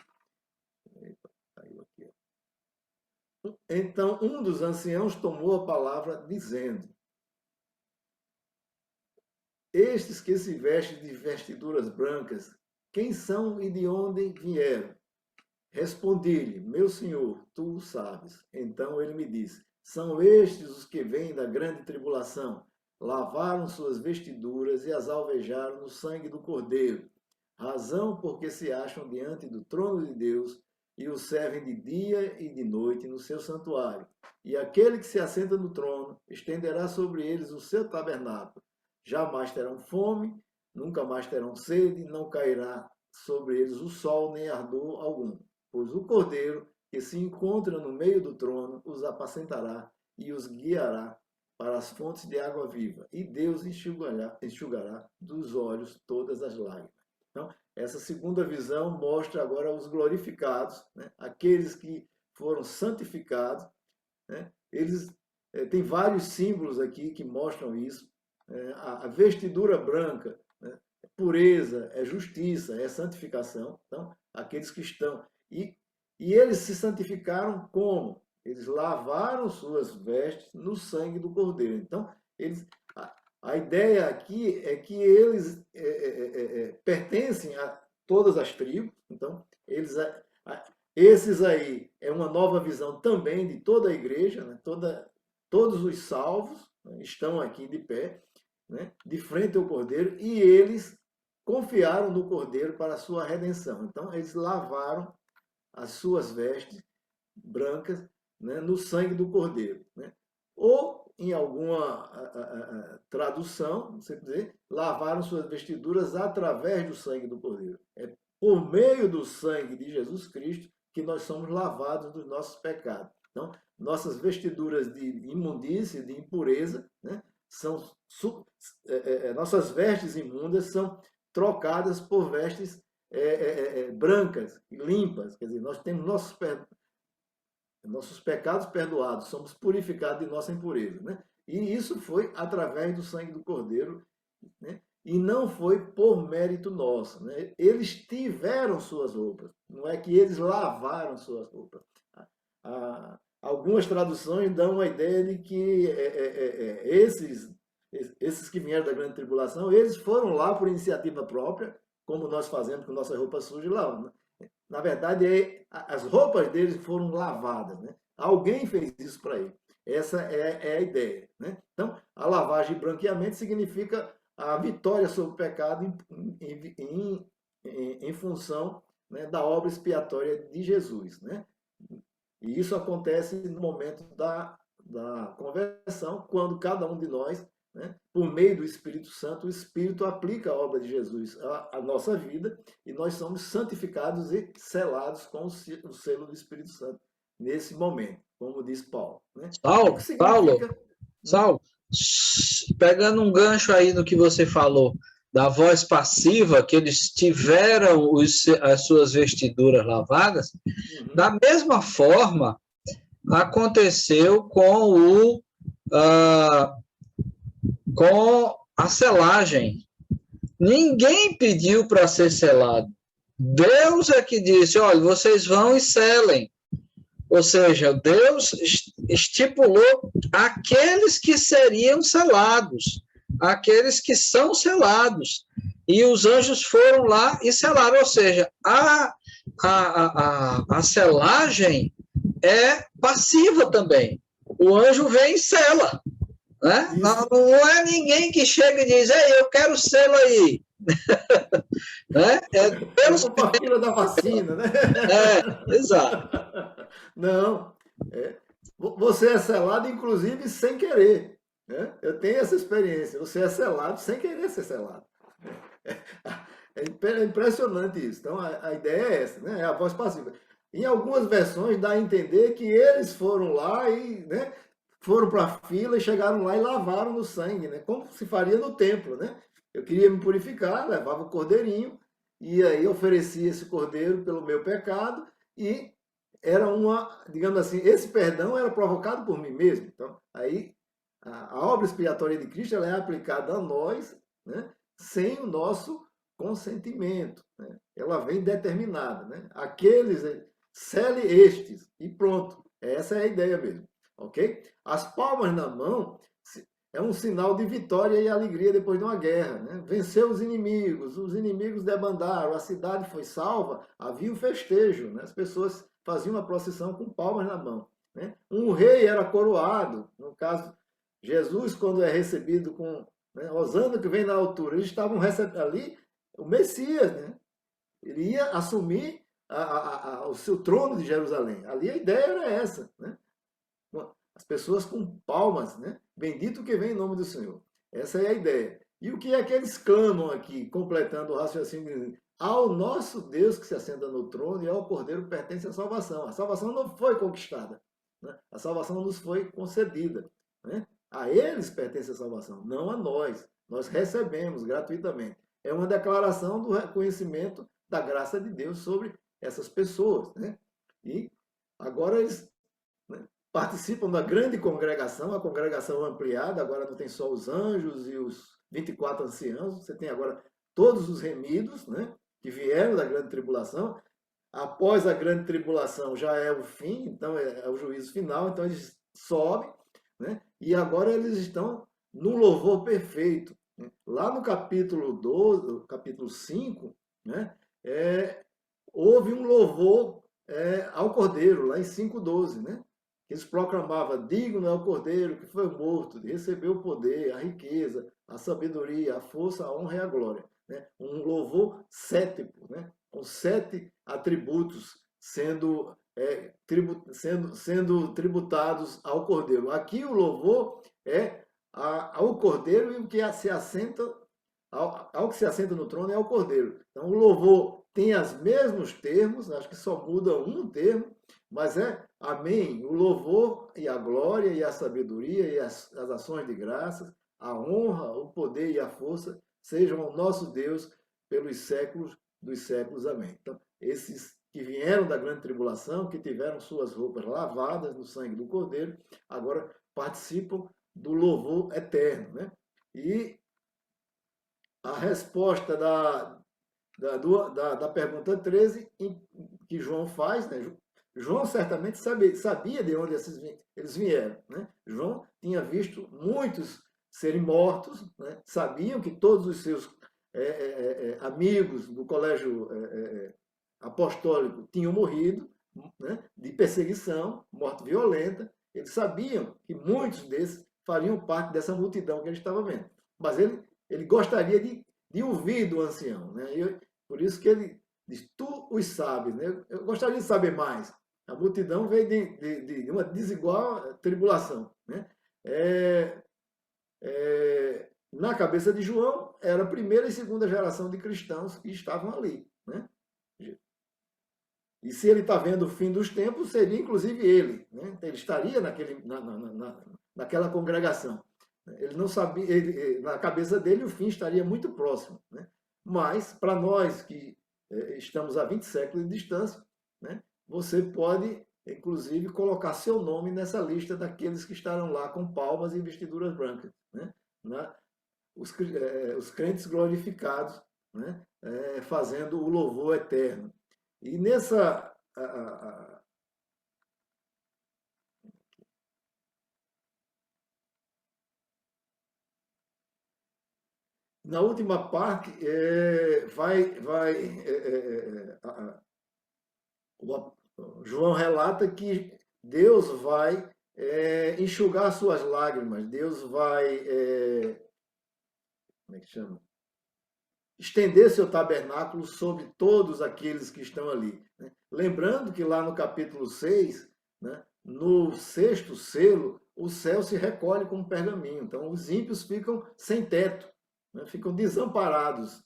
Eita, caiu aqui. Então um dos anciãos tomou a palavra, dizendo: estes que se vestem de vestiduras brancas, quem são e de onde vieram? Respondi-lhe: meu senhor, tu o sabes. Então ele me disse: são estes os que vêm da grande tribulação. Lavaram suas vestiduras e as alvejaram no sangue do Cordeiro. Razão porque se acham diante do trono de Deus e o servem de dia e de noite no seu santuário. E aquele que se assenta no trono estenderá sobre eles o seu tabernáculo. Jamais terão fome, nunca mais terão sede, não cairá sobre eles o sol nem ardor algum. Pois o Cordeiro, que se encontra no meio do trono, os apacentará e os guiará para as fontes de água viva. E Deus enxugará dos olhos todas as lágrimas. Então, essa segunda visão mostra agora os glorificados, né? Aqueles que foram santificados. Né? Eles tem vários símbolos aqui que mostram isso. A vestidura branca, né? É pureza, é justiça, é santificação. Então, aqueles que estão... E eles se santificaram como? Eles lavaram suas vestes no sangue do Cordeiro. Então, a ideia aqui é que eles pertencem a todas as tribos. Então, esses aí é uma nova visão também de toda a igreja, né? Todos os salvos, né, estão aqui de pé, né, de frente ao Cordeiro, e eles confiaram no Cordeiro para a sua redenção. Então, eles lavaram as suas vestes brancas, né, no sangue do Cordeiro. Né? Ou, em alguma tradução, você dizer, lavaram suas vestiduras através do sangue do Cordeiro. É por meio do sangue de Jesus Cristo que nós somos lavados dos nossos pecados. Então, nossas vestiduras de imundície, de impureza, né, nossas vestes imundas são trocadas por vestes brancas, limpas. Quer dizer, nós temos nossos pecados perdoados, somos purificados de nossa impureza. Né? E isso foi através do sangue do Cordeiro, né? E não foi por mérito nosso. Né? Eles tiveram suas roupas, não é que eles lavaram suas roupas. Algumas traduções dão a ideia de que esses que vieram da grande tribulação, eles foram lá por iniciativa própria, como nós fazemos com nossa roupa suja e lavamos. Na verdade, as roupas deles foram lavadas, né? Alguém fez isso para ele. Essa é a ideia, né? Então, a lavagem e branqueamento significa a vitória sobre o pecado em função, né, da obra expiatória de Jesus, né? E isso acontece no momento da conversão, quando cada um de nós, né, por meio do Espírito Santo, o Espírito aplica a obra de Jesus à nossa vida e nós somos santificados e selados com o selo do Espírito Santo nesse momento, como diz Paulo, né?
Saulo, pegando um gancho aí no que você falou, da voz passiva, que eles tiveram as suas vestiduras lavadas, da mesma forma aconteceu com a selagem. Ninguém pediu para ser selado. Deus é que disse, olha, vocês vão e selem. Ou seja, Deus estipulou aqueles que seriam selados, aqueles que são selados. E os anjos foram lá e selaram. Ou seja, a selagem é passiva também. O anjo vem e sela. Né? Não é ninguém que chega e diz, ei, eu quero selo aí. Né? É Deus
como a fila da vacina, né?
Exato.
Não, você é selado, inclusive, sem querer. Né? Eu tenho essa experiência. Você é selado sem querer ser selado. É impressionante isso. Então, a ideia é essa, né? É a voz passiva. Em algumas versões, dá a entender que eles foram lá e, né, foram para a fila e chegaram lá e lavaram no sangue, né? Como se faria no templo, né? Eu queria me purificar, levava o cordeirinho, e aí oferecia esse cordeiro pelo meu pecado, e era digamos assim, esse perdão era provocado por mim mesmo. Então, aí, a obra expiatória de Cristo, ela é aplicada a nós, né, sem o nosso consentimento, né? Ela vem determinada, né? Aqueles, sele estes, e pronto. Essa é a ideia mesmo, ok? As palmas na mão é um sinal de vitória e alegria depois de uma guerra, né? Venceu os inimigos debandaram, a cidade foi salva, havia um festejo, né? As pessoas faziam uma procissão com palmas na mão, né? Um rei era coroado, no caso, Jesus, quando é recebido com, né, Hosana que vem da altura, eles estavam recebendo ali o Messias, né? Ele ia assumir o seu trono de Jerusalém. Ali a ideia era essa, né? As pessoas com palmas, né? Bendito que vem em nome do Senhor. Essa é a ideia. E o que é que eles clamam aqui, completando o raciocínio? Ao nosso Deus que se assenta no trono e ao Cordeiro pertence a salvação. A salvação não foi conquistada, né? A salvação nos foi concedida, né? A eles pertence a salvação, não a nós. Nós recebemos gratuitamente. É uma declaração do reconhecimento da graça de Deus sobre essas pessoas, né? E agora eles, né, participam da grande congregação, a congregação ampliada, agora não tem só os anjos e os 24 anciãos, você tem agora todos os remidos, né, que vieram da grande tribulação. Após a grande tribulação já é o fim, então é o juízo final, então eles sobem, né, e agora eles estão no louvor perfeito. Né? Lá no capítulo 12, capítulo 5, né, houve um louvor ao Cordeiro, lá em 5:12, né? Eles proclamavam, digno é o Cordeiro que foi morto, de receber o poder, a riqueza, a sabedoria, a força, a honra e a glória. Né? Um louvor cético, né? Com 7 atributos sendo tributados ao Cordeiro. Aqui o louvor é ao Cordeiro e o que se assenta, ao que se assenta no trono é ao Cordeiro. Então o louvor tem os mesmos termos, acho que só muda um termo, mas amém, o louvor e a glória e a sabedoria e as ações de graças, a honra, o poder e a força sejam ao nosso Deus pelos séculos dos séculos, amém. Então, esses que vieram da grande tribulação, que tiveram suas roupas lavadas no sangue do Cordeiro, agora participam do louvor eterno, né? E a resposta da pergunta 13, que João faz, né? João certamente sabia de onde eles vieram, né? João tinha visto muitos serem mortos, né? Sabiam que todos os seus amigos do colégio apostólico tinham morrido, né? De perseguição, morte violenta. Eles sabiam que muitos desses fariam parte dessa multidão que ele estava vendo. Mas ele gostaria de ouvir do ancião, né? Por isso que ele diz, tu os sabes, né? Eu gostaria de saber mais. A multidão veio de uma desigual tribulação, né? Na cabeça de João, era a primeira e segunda geração de cristãos que estavam ali, né? E se ele está vendo o fim dos tempos, seria inclusive ele, né? Ele estaria naquela congregação. Ele não sabia, na cabeça dele o fim estaria muito próximo, né? Mas, para nós que estamos a 20 séculos de distância, né? Você pode, inclusive, colocar seu nome nessa lista daqueles que estarão lá com palmas e vestiduras brancas, né? Os crentes glorificados, né? Fazendo o louvor eterno. E nessa... Na última parte, João relata que Deus vai enxugar suas lágrimas, Deus vai, como é que chama? Estender seu tabernáculo sobre todos aqueles que estão ali, né? Lembrando que lá no capítulo 6, né, no 6º selo, o céu se recolhe como pergaminho. Então, os ímpios ficam sem teto, né, ficam desamparados,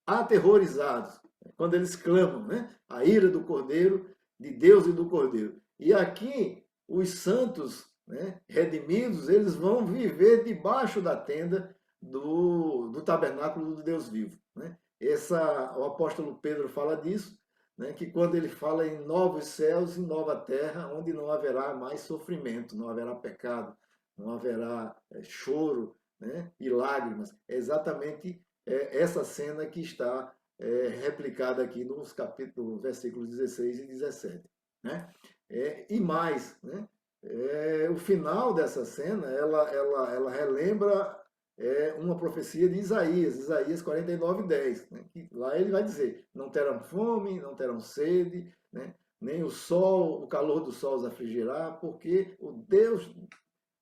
aterrorizados, quando eles clamam, né, a ira do Cordeiro, de Deus e do Cordeiro. E aqui, os santos, né, redimidos, eles vão viver debaixo da tenda do tabernáculo do Deus vivo, né? O apóstolo Pedro fala disso, né? Que quando ele fala em novos céus e nova terra, onde não haverá mais sofrimento, não haverá pecado, não haverá choro, né? E lágrimas. É exatamente essa cena que está replicada aqui nos versículos 16 e 17, né? E mais, né? O final dessa cena, ela relembra uma profecia de Isaías 49:10, né? Que lá ele vai dizer, não terão fome, não terão sede, né? Nem o calor do sol os afligirá, porque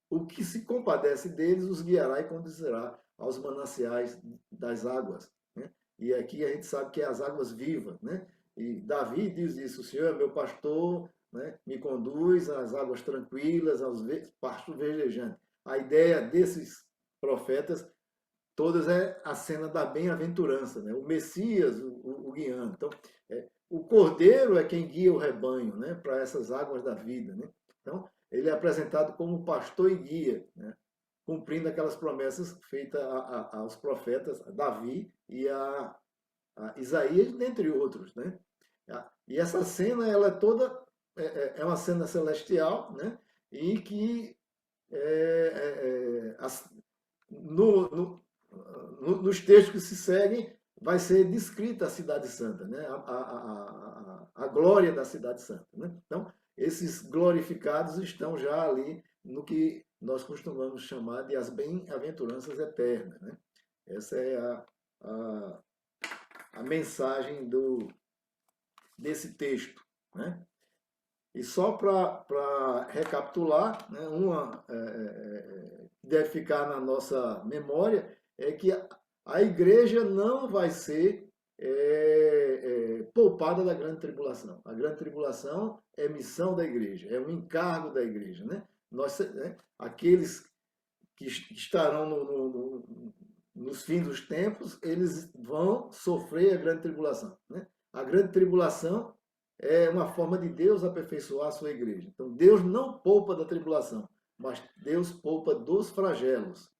o que se compadece deles os guiará e conduzirá aos mananciais das águas, né? E aqui a gente sabe que é as águas vivas, né? E Davi diz isso, o Senhor é meu pastor, né? Me conduz às águas tranquilas, aos pastos verdejantes. A ideia desses profetas, todas é a cena da bem-aventurança, né? O Messias, o guiando. Então, o Cordeiro é quem guia o rebanho, né? Para essas águas da vida, né? Então, ele é apresentado como pastor e guia, né? Cumprindo aquelas promessas feitas aos profetas, a Davi e a Isaías, dentre outros, né? E essa cena, ela é toda uma cena celestial, né? E que nos textos que se seguem, vai ser descrita a Cidade Santa, né? A glória da Cidade Santa, né? Então, esses glorificados estão já ali no que nós costumamos chamar de as bem-aventuranças eternas, né? Essa é a mensagem desse texto, né? E só para recapitular, né, uma deve ficar na nossa memória, é que a igreja não vai ser poupada da grande tribulação. A grande tribulação é missão da igreja, é um encargo da igreja, né? Aqueles que estarão nos fins dos tempos, eles vão sofrer a grande tribulação, né? A grande tribulação é uma forma de Deus aperfeiçoar a sua igreja. Então, Deus não poupa da tribulação, mas Deus poupa dos flagelos.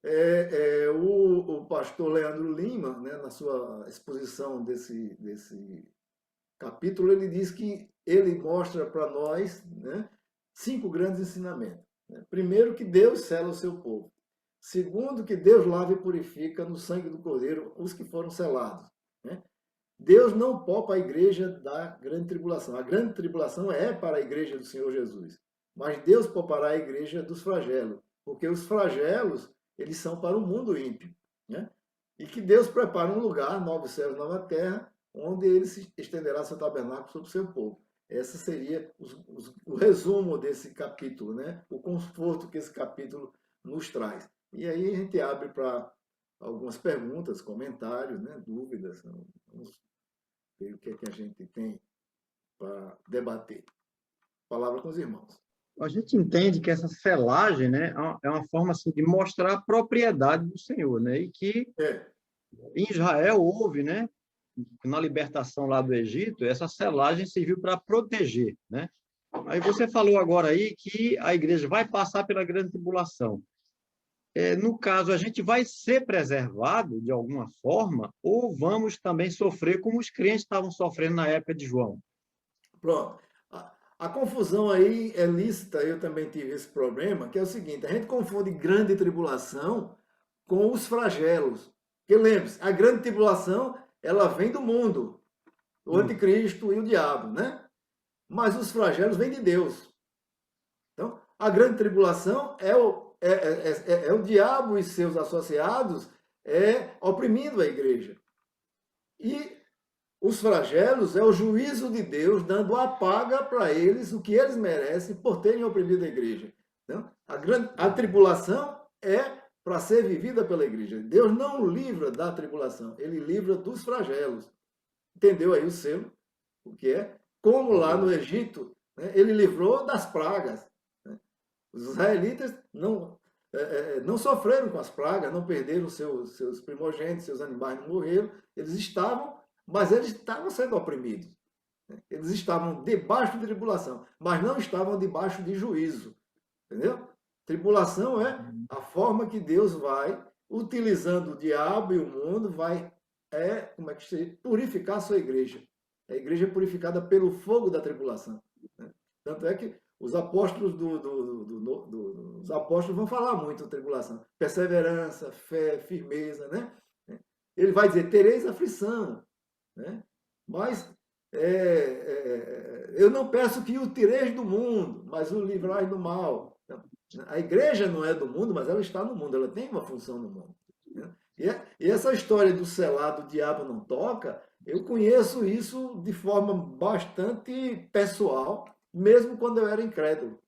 O pastor Leandro Lima, né, na sua exposição desse capítulo, ele diz que ele mostra para nós, né, 5 grandes ensinamentos. Primeiro, que Deus sela o seu povo. Segundo, que Deus lava e purifica no sangue do Cordeiro os que foram selados, né? Deus não poupa a igreja da grande tribulação. A grande tribulação é para a igreja do Senhor Jesus. Mas Deus poupará a igreja dos flagelos. Porque os flagelos, eles são para o mundo ímpio, né? E que Deus prepara um lugar, novos céus, nova terra, onde ele se estenderá seu tabernáculo sobre o seu povo. Esse seria o resumo desse capítulo, né? O conforto que esse capítulo nos traz. E aí a gente abre para algumas perguntas, comentários, né? Dúvidas. Vamos ver o que é que a gente tem para debater. Palavra com os irmãos.
A gente entende que essa selagem, né, é uma forma assim, de mostrar a propriedade do Senhor, né? E que em Israel houve, né, na libertação lá do Egito, essa selagem serviu para proteger, né? Aí você falou agora aí que a igreja vai passar pela grande tribulação. No caso, a gente vai ser preservado de alguma forma ou vamos também sofrer como os crentes estavam sofrendo na época de João?
Pronto. A confusão aí é lícita, eu também tive esse problema, que é o seguinte, a gente confunde grande tribulação com os flagelos. Porque lembre-se, a grande tribulação, ela vem do mundo, o anticristo e o diabo, né? Mas os flagelos vêm de Deus. Então, a grande tribulação é o diabo e seus associados oprimindo a igreja. E os flagelos é o juízo de Deus dando a paga para eles, o que eles merecem por terem oprimido a igreja. Então, a tribulação é para ser vivida pela igreja. Deus não livra da tribulação, ele livra dos flagelos. Entendeu aí o selo? O que é? Como lá no Egito, né, ele livrou das pragas. Né? Os israelitas não sofreram com as pragas, não perderam seus primogênitos, seus animais não morreram, mas eles estavam sendo oprimidos. Eles estavam debaixo de tribulação, mas não estavam debaixo de juízo. Entendeu? Tribulação é a forma que Deus vai, utilizando o diabo e o mundo, purificar a sua igreja. A igreja é purificada pelo fogo da tribulação. Né? Tanto é que os apóstolos os apóstolos vão falar muito da tribulação. Perseverança, fé, firmeza, né? Ele vai dizer, tereis aflição. Né? Mas eu não peço que o tireis do mundo, mas o livrais do mal. Então, a igreja não é do mundo, mas ela está no mundo, ela tem uma função no mundo. Né? E essa história do selado, o diabo não toca, eu conheço isso de forma bastante pessoal, mesmo quando eu era incrédulo.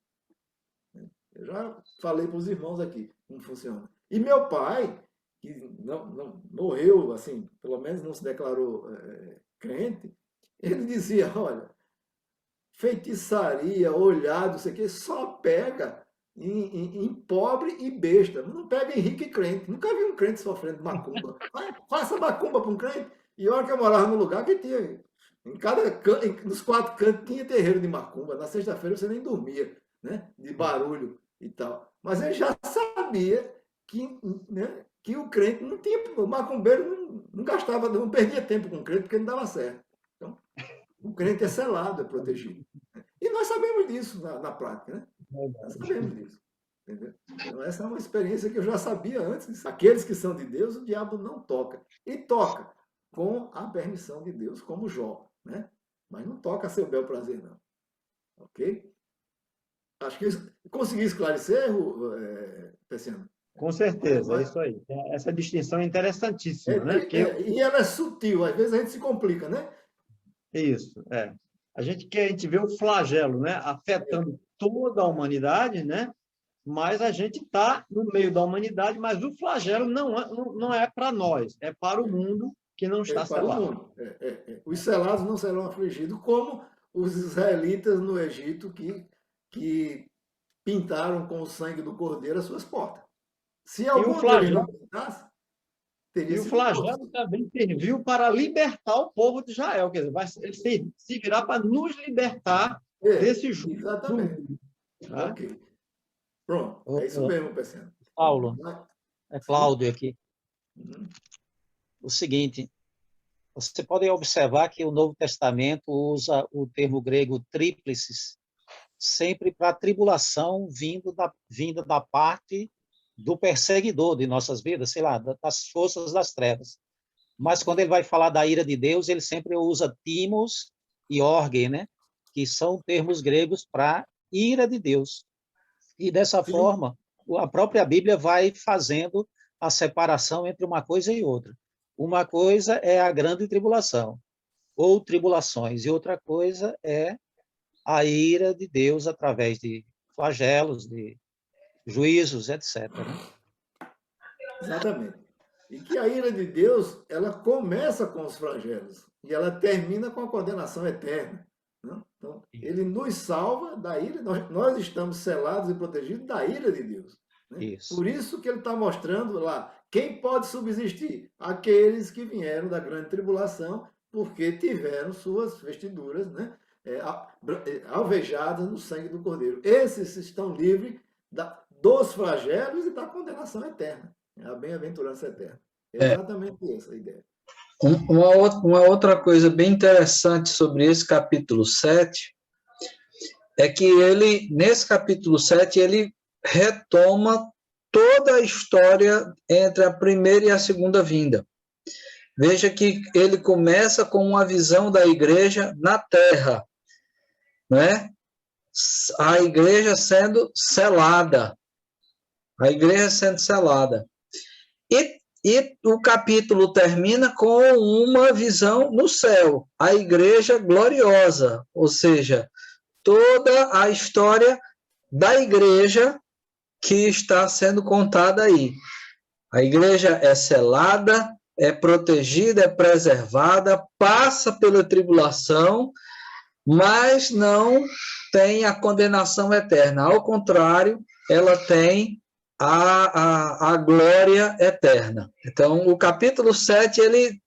Eu já falei para os irmãos aqui como funciona. E meu pai, que não morreu, assim, pelo menos não se declarou crente, ele dizia, olha, feitiçaria, olhado, isso aqui, só pega em pobre e besta, não pega em rico e crente. Nunca vi um crente sofrendo macumba. Faça macumba para um crente. E olha que eu morava num lugar que tinha, nos 4 cantos tinha terreiro de macumba. Na sexta-feira você nem dormia, né? De barulho e tal. Mas ele já sabia que, né, que o crente não tinha, o macumbeiro não gastava, não perdia tempo com o crente porque não dava certo. Então, o crente é selado, é protegido. E nós sabemos disso na prática, né? Nós sabemos disso. Entendeu? Então, essa é uma experiência que eu já sabia antes. Aqueles que são de Deus, o diabo não toca. E toca com a permissão de Deus, como Jó, né? Mas não toca a seu bel prazer, não. Ok? Acho que consegui esclarecer, Tessiano?
Com certeza, é isso aí. Essa distinção é interessantíssima, né?
E ela é sutil, às vezes a gente se complica, né?
Isso, A gente vê o flagelo, né? Afetando toda a humanidade, né? Mas a gente está no meio da humanidade, mas o flagelo não é para nós, é para o mundo que não está selado.
Os selados não serão afligidos, como os israelitas no Egito que pintaram com o sangue do cordeiro as suas portas. Se algum deles não pintasse, teria sido.
E o flagelo também serviu para libertar o povo de Israel, quer dizer, ele se virar para nos libertar desse jugo.
Exatamente. Ok. Pronto, é isso mesmo, Pessiano.
Paulo, é Cláudio aqui.
Uhum.
O seguinte, você pode observar que o Novo Testamento usa o termo grego tríplices sempre para a tribulação vinda da parte do perseguidor de nossas vidas, sei lá, das forças das trevas. Mas quando ele vai falar da ira de Deus, ele sempre usa timos e orge, né? Que são termos gregos para ira de Deus. E dessa forma,
a própria Bíblia vai fazendo a separação entre uma coisa e outra. Uma coisa é a grande tribulação, ou tribulações, e outra coisa é a ira de Deus através de flagelos, de juízos, etc. Né?
Exatamente. E que a ira de Deus, ela começa com os flagelos e ela termina com a condenação eterna. Né? Então, ele nos salva da ira, nós estamos selados e protegidos da ira de Deus. Né?
Isso.
Por isso que ele está mostrando lá, quem pode subsistir? Aqueles que vieram da grande tribulação, porque tiveram suas vestiduras, né, alvejadas no sangue do Cordeiro. Esses estão livres dos flagelos e da condenação eterna, a bem-aventurança eterna. É exatamente essa a ideia.
Uma outra coisa bem interessante sobre esse capítulo 7 é que ele, nesse capítulo 7, ele retoma toda a história entre a primeira e a segunda vinda. Veja que ele começa com uma visão da igreja na terra, né? A igreja sendo selada. A igreja sendo selada. E o capítulo termina com uma visão no céu, a igreja gloriosa, ou seja, toda a história da igreja que está sendo contada aí. A igreja é selada, é protegida, é preservada, passa pela tribulação, mas não tem a condenação eterna. Ao contrário, ela tem a glória eterna. Então, o capítulo 7, ele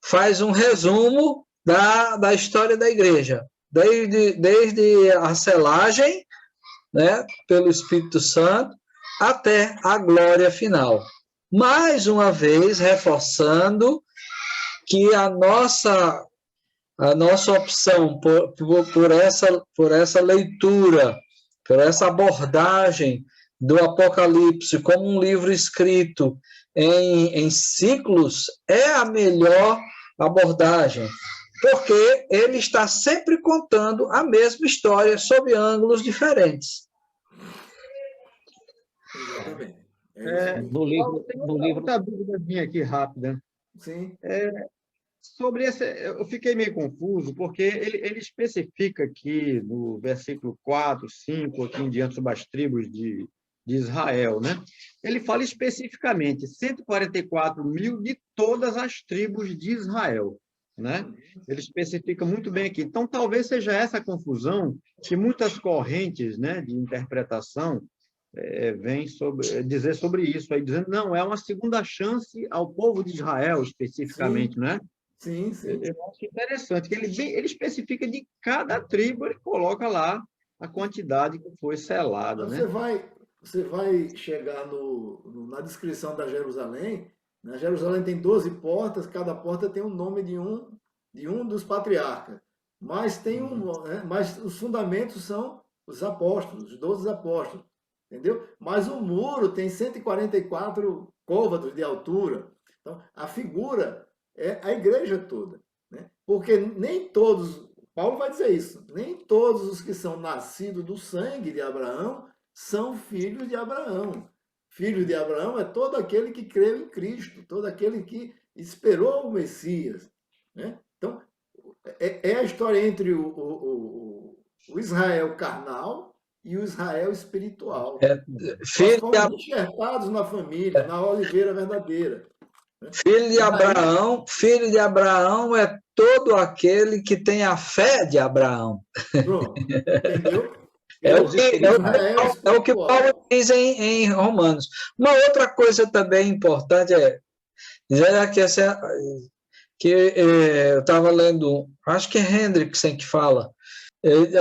faz um resumo da história da igreja, desde a selagem, né, pelo Espírito Santo, até a glória final. Mais uma vez, reforçando que a nossa opção por essa leitura, por essa abordagem do Apocalipse como um livro escrito em ciclos é a melhor abordagem, porque ele está sempre contando a mesma história sob ângulos diferentes.
Exatamente.
No livro...
Outra dúvida aqui rápida.
Sim.
Sobre esse, eu fiquei meio confuso, porque ele especifica aqui no versículo 4, 5, aqui em diante, sobre as tribos de Israel, né? Ele fala especificamente 144 mil de todas as tribos de Israel, né? Ele especifica muito bem aqui. Então, talvez seja essa confusão que muitas correntes, né, de interpretação vêm dizer sobre isso, aí, dizendo, não, é uma segunda chance ao povo de Israel, especificamente,
Sim.
né?
Sim, sim.
Eu acho interessante que ele especifica de cada tribo, ele coloca lá a quantidade que foi selada, né?
Você vai chegar na descrição da Jerusalém, né? Jerusalém tem 12 portas, cada porta tem o nome de um dos patriarcas, mas mas os fundamentos são os apóstolos, os 12 apóstolos, entendeu? Mas o muro tem 144 côvados de altura. Então, a figura é a igreja toda, né? Porque nem todos, Paulo vai dizer isso, nem todos os que são nascidos do sangue de Abraão são filhos de Abraão. Filho de Abraão é todo aquele que creu em Cristo, todo aquele que esperou o Messias, né? Então, é a história entre o Israel carnal e o Israel espiritual. Nós fomos enxertados na família, na oliveira verdadeira.
Filho de Abraão é todo aquele que tem a fé de Abraão. Pronto,
entendeu?
É o que Paulo diz em Romanos. Uma outra coisa também importante dizer que eu estava lendo, acho que é Hendrickson que fala,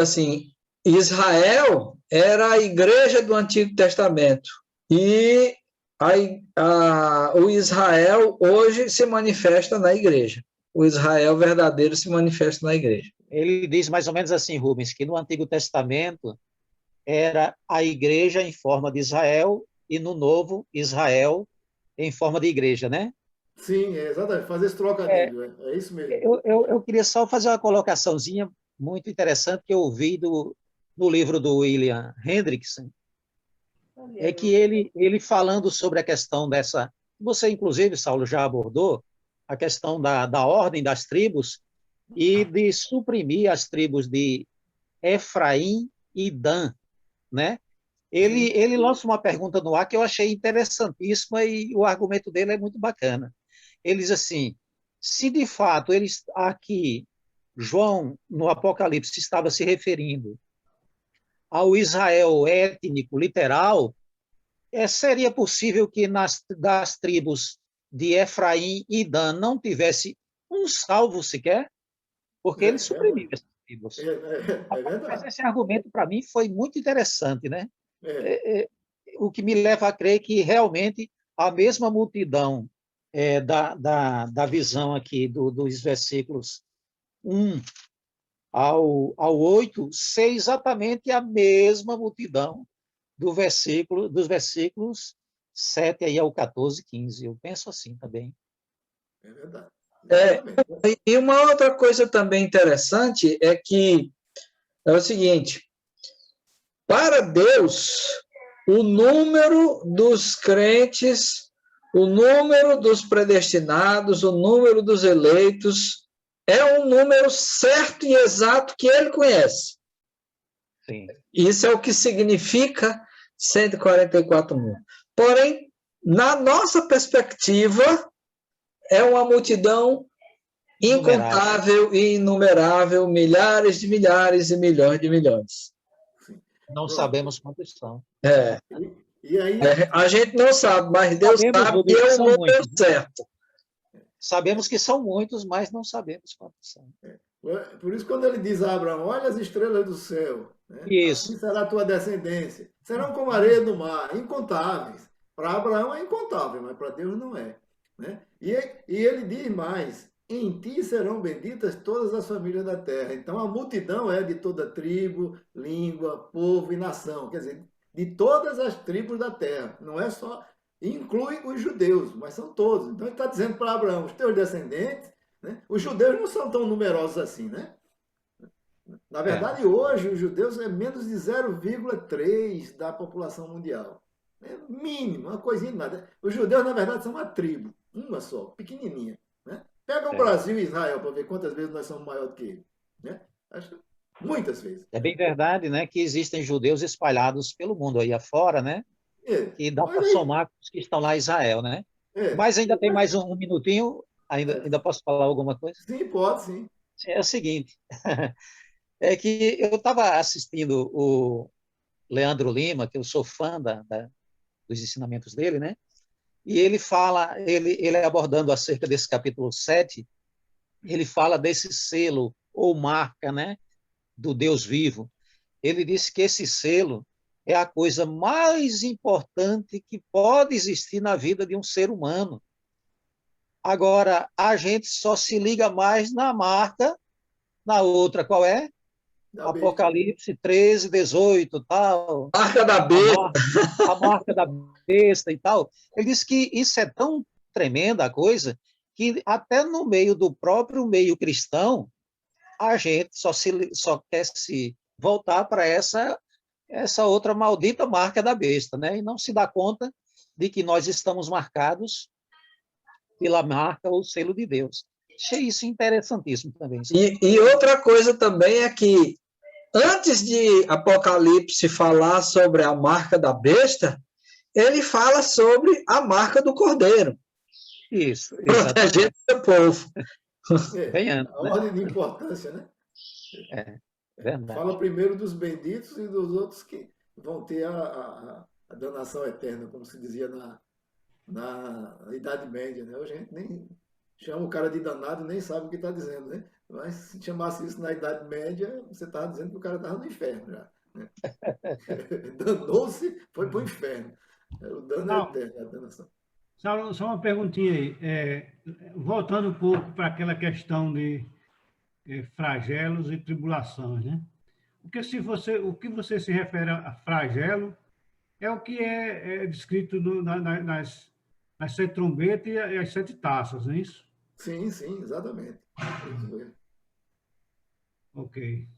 assim, Israel era a igreja do Antigo Testamento e o Israel hoje se manifesta na igreja. O Israel verdadeiro se manifesta na igreja.
Ele diz mais ou menos assim, Rubens, que no Antigo Testamento era a igreja em forma de Israel e no Novo, Israel em forma de igreja, né?
Sim, exatamente. Fazer esse trocadilho, é isso mesmo.
Eu queria só fazer uma colocaçãozinha muito interessante que eu ouvi no livro do William Hendrickson, é que ele falando sobre a questão dessa... Você, inclusive, Saulo, já abordou a questão da ordem das tribos e de suprimir as tribos de Efraim e Dan, né? Ele lança uma pergunta no ar que eu achei interessantíssima e o argumento dele é muito bacana. Ele diz assim, se de fato eles aqui, João, no Apocalipse, estava se referindo ao Israel étnico, literal, seria possível que das tribos de Efraim e Dan não tivesse um salvo sequer? Porque ele suprimiu essas tribos.
É verdade.
Mas esse argumento, para mim, foi muito interessante, né?
É.
O que me leva a crer que realmente a mesma multidão da visão aqui dos versículos 1 ao 8 ser exatamente a mesma multidão dos versículos 7 aí ao 14, 15. Eu penso assim também.
É verdade.
E uma outra coisa também interessante é que é o seguinte, para Deus, o número dos crentes, o número dos predestinados, o número dos eleitos, é um número certo e exato que ele conhece.
Sim.
Isso é o que significa 144 mil. Porém, na nossa perspectiva, é uma multidão incontável e inumerável, milhares de milhares e milhões de milhões.
Não sabemos quantos são.
E aí,
a gente não sabe, mas Deus sabe que é o número certo.
Sabemos que são muitos, mas não sabemos quantos são.
Por isso, quando ele diz a Abraão, olha as estrelas do céu, né?
Isso.
Assim será a tua descendência. Serão como a areia do mar, incontáveis. Para Abraão é incontável, mas para Deus não é. Né? E ele diz mais, em ti serão benditas todas as famílias da terra. Então, a multidão é de toda tribo, língua, povo e nação. Quer dizer, de todas as tribos da terra. Não é só... Inclui os judeus, mas são todos. Então, ele está dizendo para Abraão, os teus descendentes, né? Os judeus não são tão numerosos assim, né? Na verdade, hoje, os judeus é menos de 0,3% da população mundial. É mínimo, uma coisinha de nada. Os judeus, na verdade, são uma tribo, uma só, pequenininha. Né? Pega o Brasil e Israel para ver quantas vezes nós somos maior do que ele. Né? Acho que muitas vezes.
É bem verdade, né, que existem judeus espalhados pelo mundo aí afora, né? Que dá para somar com os que estão lá em Israel, né? Mas ainda tem mais um minutinho, ainda posso falar alguma coisa?
Sim, pode, sim.
É o seguinte, é que eu estava assistindo o Leandro Lima, que eu sou fã dos ensinamentos dele, né? E ele fala, ele abordando acerca desse capítulo 7, ele fala desse selo ou marca, né, do Deus vivo. Ele disse que esse selo é a coisa mais importante que pode existir na vida de um ser humano. Agora, a gente só se liga mais na marca, na outra, qual é? Apocalipse 13, 18, tal.
Marca da besta.
A marca da besta e tal. Ele disse que isso é tão tremenda a coisa que até no meio do próprio meio cristão, a gente só quer se voltar para essa outra maldita marca da besta, né? E não se dá conta de que nós estamos marcados pela marca ou selo de Deus. Achei isso interessantíssimo também.
E outra coisa também é que, antes de Apocalipse falar sobre a marca da besta, ele fala sobre a marca do Cordeiro.
Isso.
Proteger o povo.
Bem antes,
a ordem de importância, né?
Verdade.
Fala primeiro dos benditos e dos outros que vão ter a danação eterna, como se dizia na Idade Média, né? Hoje a gente nem chama o cara de danado e nem sabe o que está dizendo, né? Mas se chamasse isso na Idade Média, você estava dizendo que o cara estava no inferno já. Né? Danou-se, foi para o inferno. O dano é eterno, a danação.
Saulo, só uma perguntinha aí. Voltando um pouco para aquela questão de flagelos e tribulações, né? O que você se refere a flagelo é o que é descrito nas 7 trombetas e as 7 taças, não é isso?
Sim, sim, exatamente.
Ok.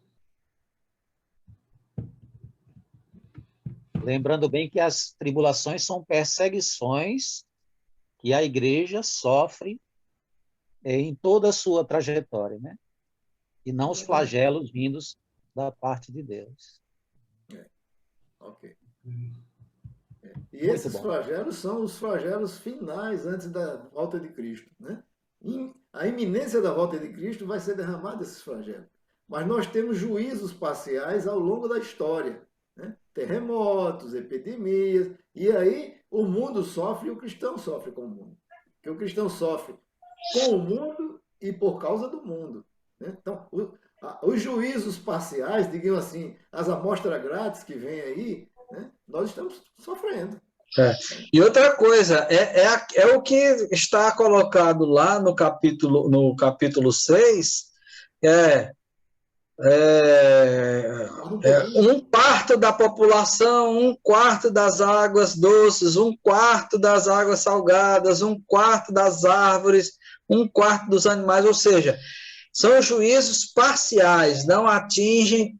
Lembrando bem que as tribulações são perseguições que a igreja sofre em toda a sua trajetória, né? E não os flagelos vindos da parte de Deus.
Ok. E esses flagelos são os flagelos finais antes da volta de Cristo, né? A iminência da volta de Cristo vai ser derramada esses flagelos. Mas nós temos juízos parciais ao longo da história, né? Terremotos, epidemias, e aí o mundo sofre e o cristão sofre com o mundo. Porque o cristão sofre com o mundo e por causa do mundo, né? Então, os juízos parciais, digamos assim, as amostras grátis que vêm aí, né? Nós estamos sofrendo.
E outra coisa, é o que está colocado lá no capítulo 6, um quarto da população, um quarto das águas doces, um quarto das águas salgadas, um quarto das árvores, um quarto dos animais, ou seja, são juízos parciais, não atingem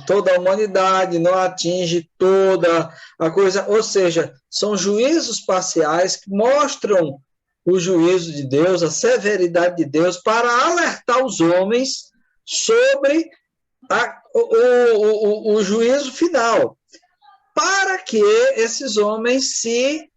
toda a humanidade, não atinge toda a coisa, ou seja, são juízos parciais que mostram o juízo de Deus, a severidade de Deus, para alertar os homens sobre o juízo final, para que esses homens se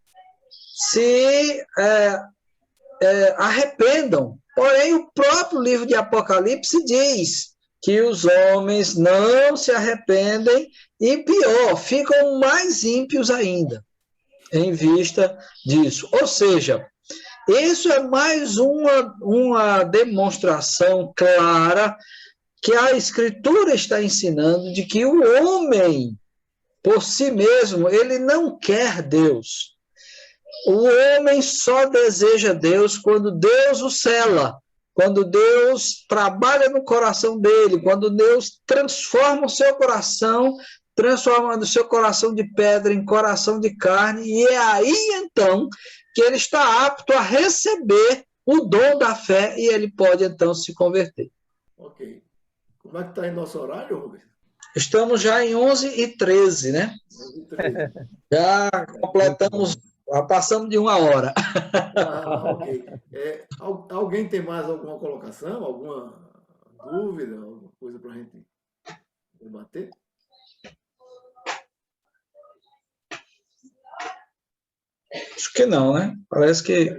arrependam. Porém, o próprio livro de Apocalipse diz que os homens não se arrependem e, pior, ficam mais ímpios ainda, em vista disso. Ou seja, isso é mais uma demonstração clara que a Escritura está ensinando de que o homem, por si mesmo, ele não quer Deus. O homem só deseja Deus quando Deus o sela, quando Deus trabalha no coração dele, quando Deus transforma o seu coração, transformando o seu coração de pedra em coração de carne, e é aí, então, que ele está apto a receber o dom da fé e ele pode, então, se converter.
Ok. Como é que está aí nosso horário, Rubens?
Estamos já em 11h13, né?
11h13.
Já completamos, já passamos de 1 hora.
Ok. Alguém tem mais alguma colocação, alguma dúvida, alguma coisa para a gente debater?
Acho que não, né? Parece que...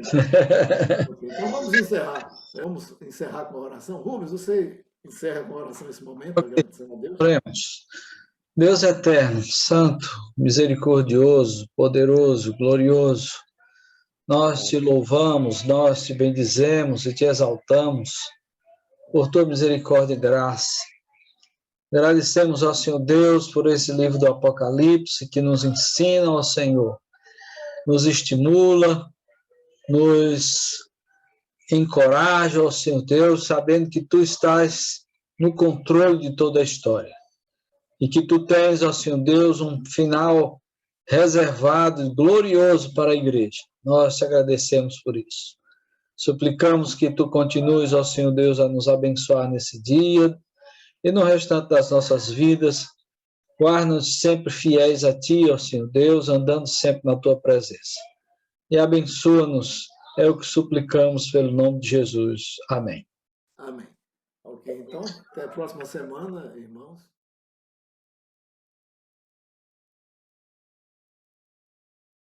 Okay. Então vamos encerrar. Vamos encerrar com a oração. Rubens, você encerra com a oração esse momento, agradecendo a Deus.
Oremos. Deus eterno, santo, misericordioso, poderoso, glorioso, nós te louvamos, nós te bendizemos e te exaltamos por tua misericórdia e graça. Agradecemos ao Senhor Deus por esse livro do Apocalipse que nos ensina, ó Senhor, nos estimula, nos encoraja, ó Senhor Deus, sabendo que tu estás no controle de toda a história. E que tu tens, ó Senhor Deus, um final reservado e glorioso para a igreja. Nós te agradecemos por isso. Suplicamos que tu continues, ó Senhor Deus, a nos abençoar nesse dia e no restante das nossas vidas. Guarda-nos sempre fiéis a ti, ó Senhor Deus, andando sempre na tua presença. E abençoa-nos, é o que suplicamos pelo nome de Jesus. Amém.
Amém. Ok, então, até a próxima semana, irmãos.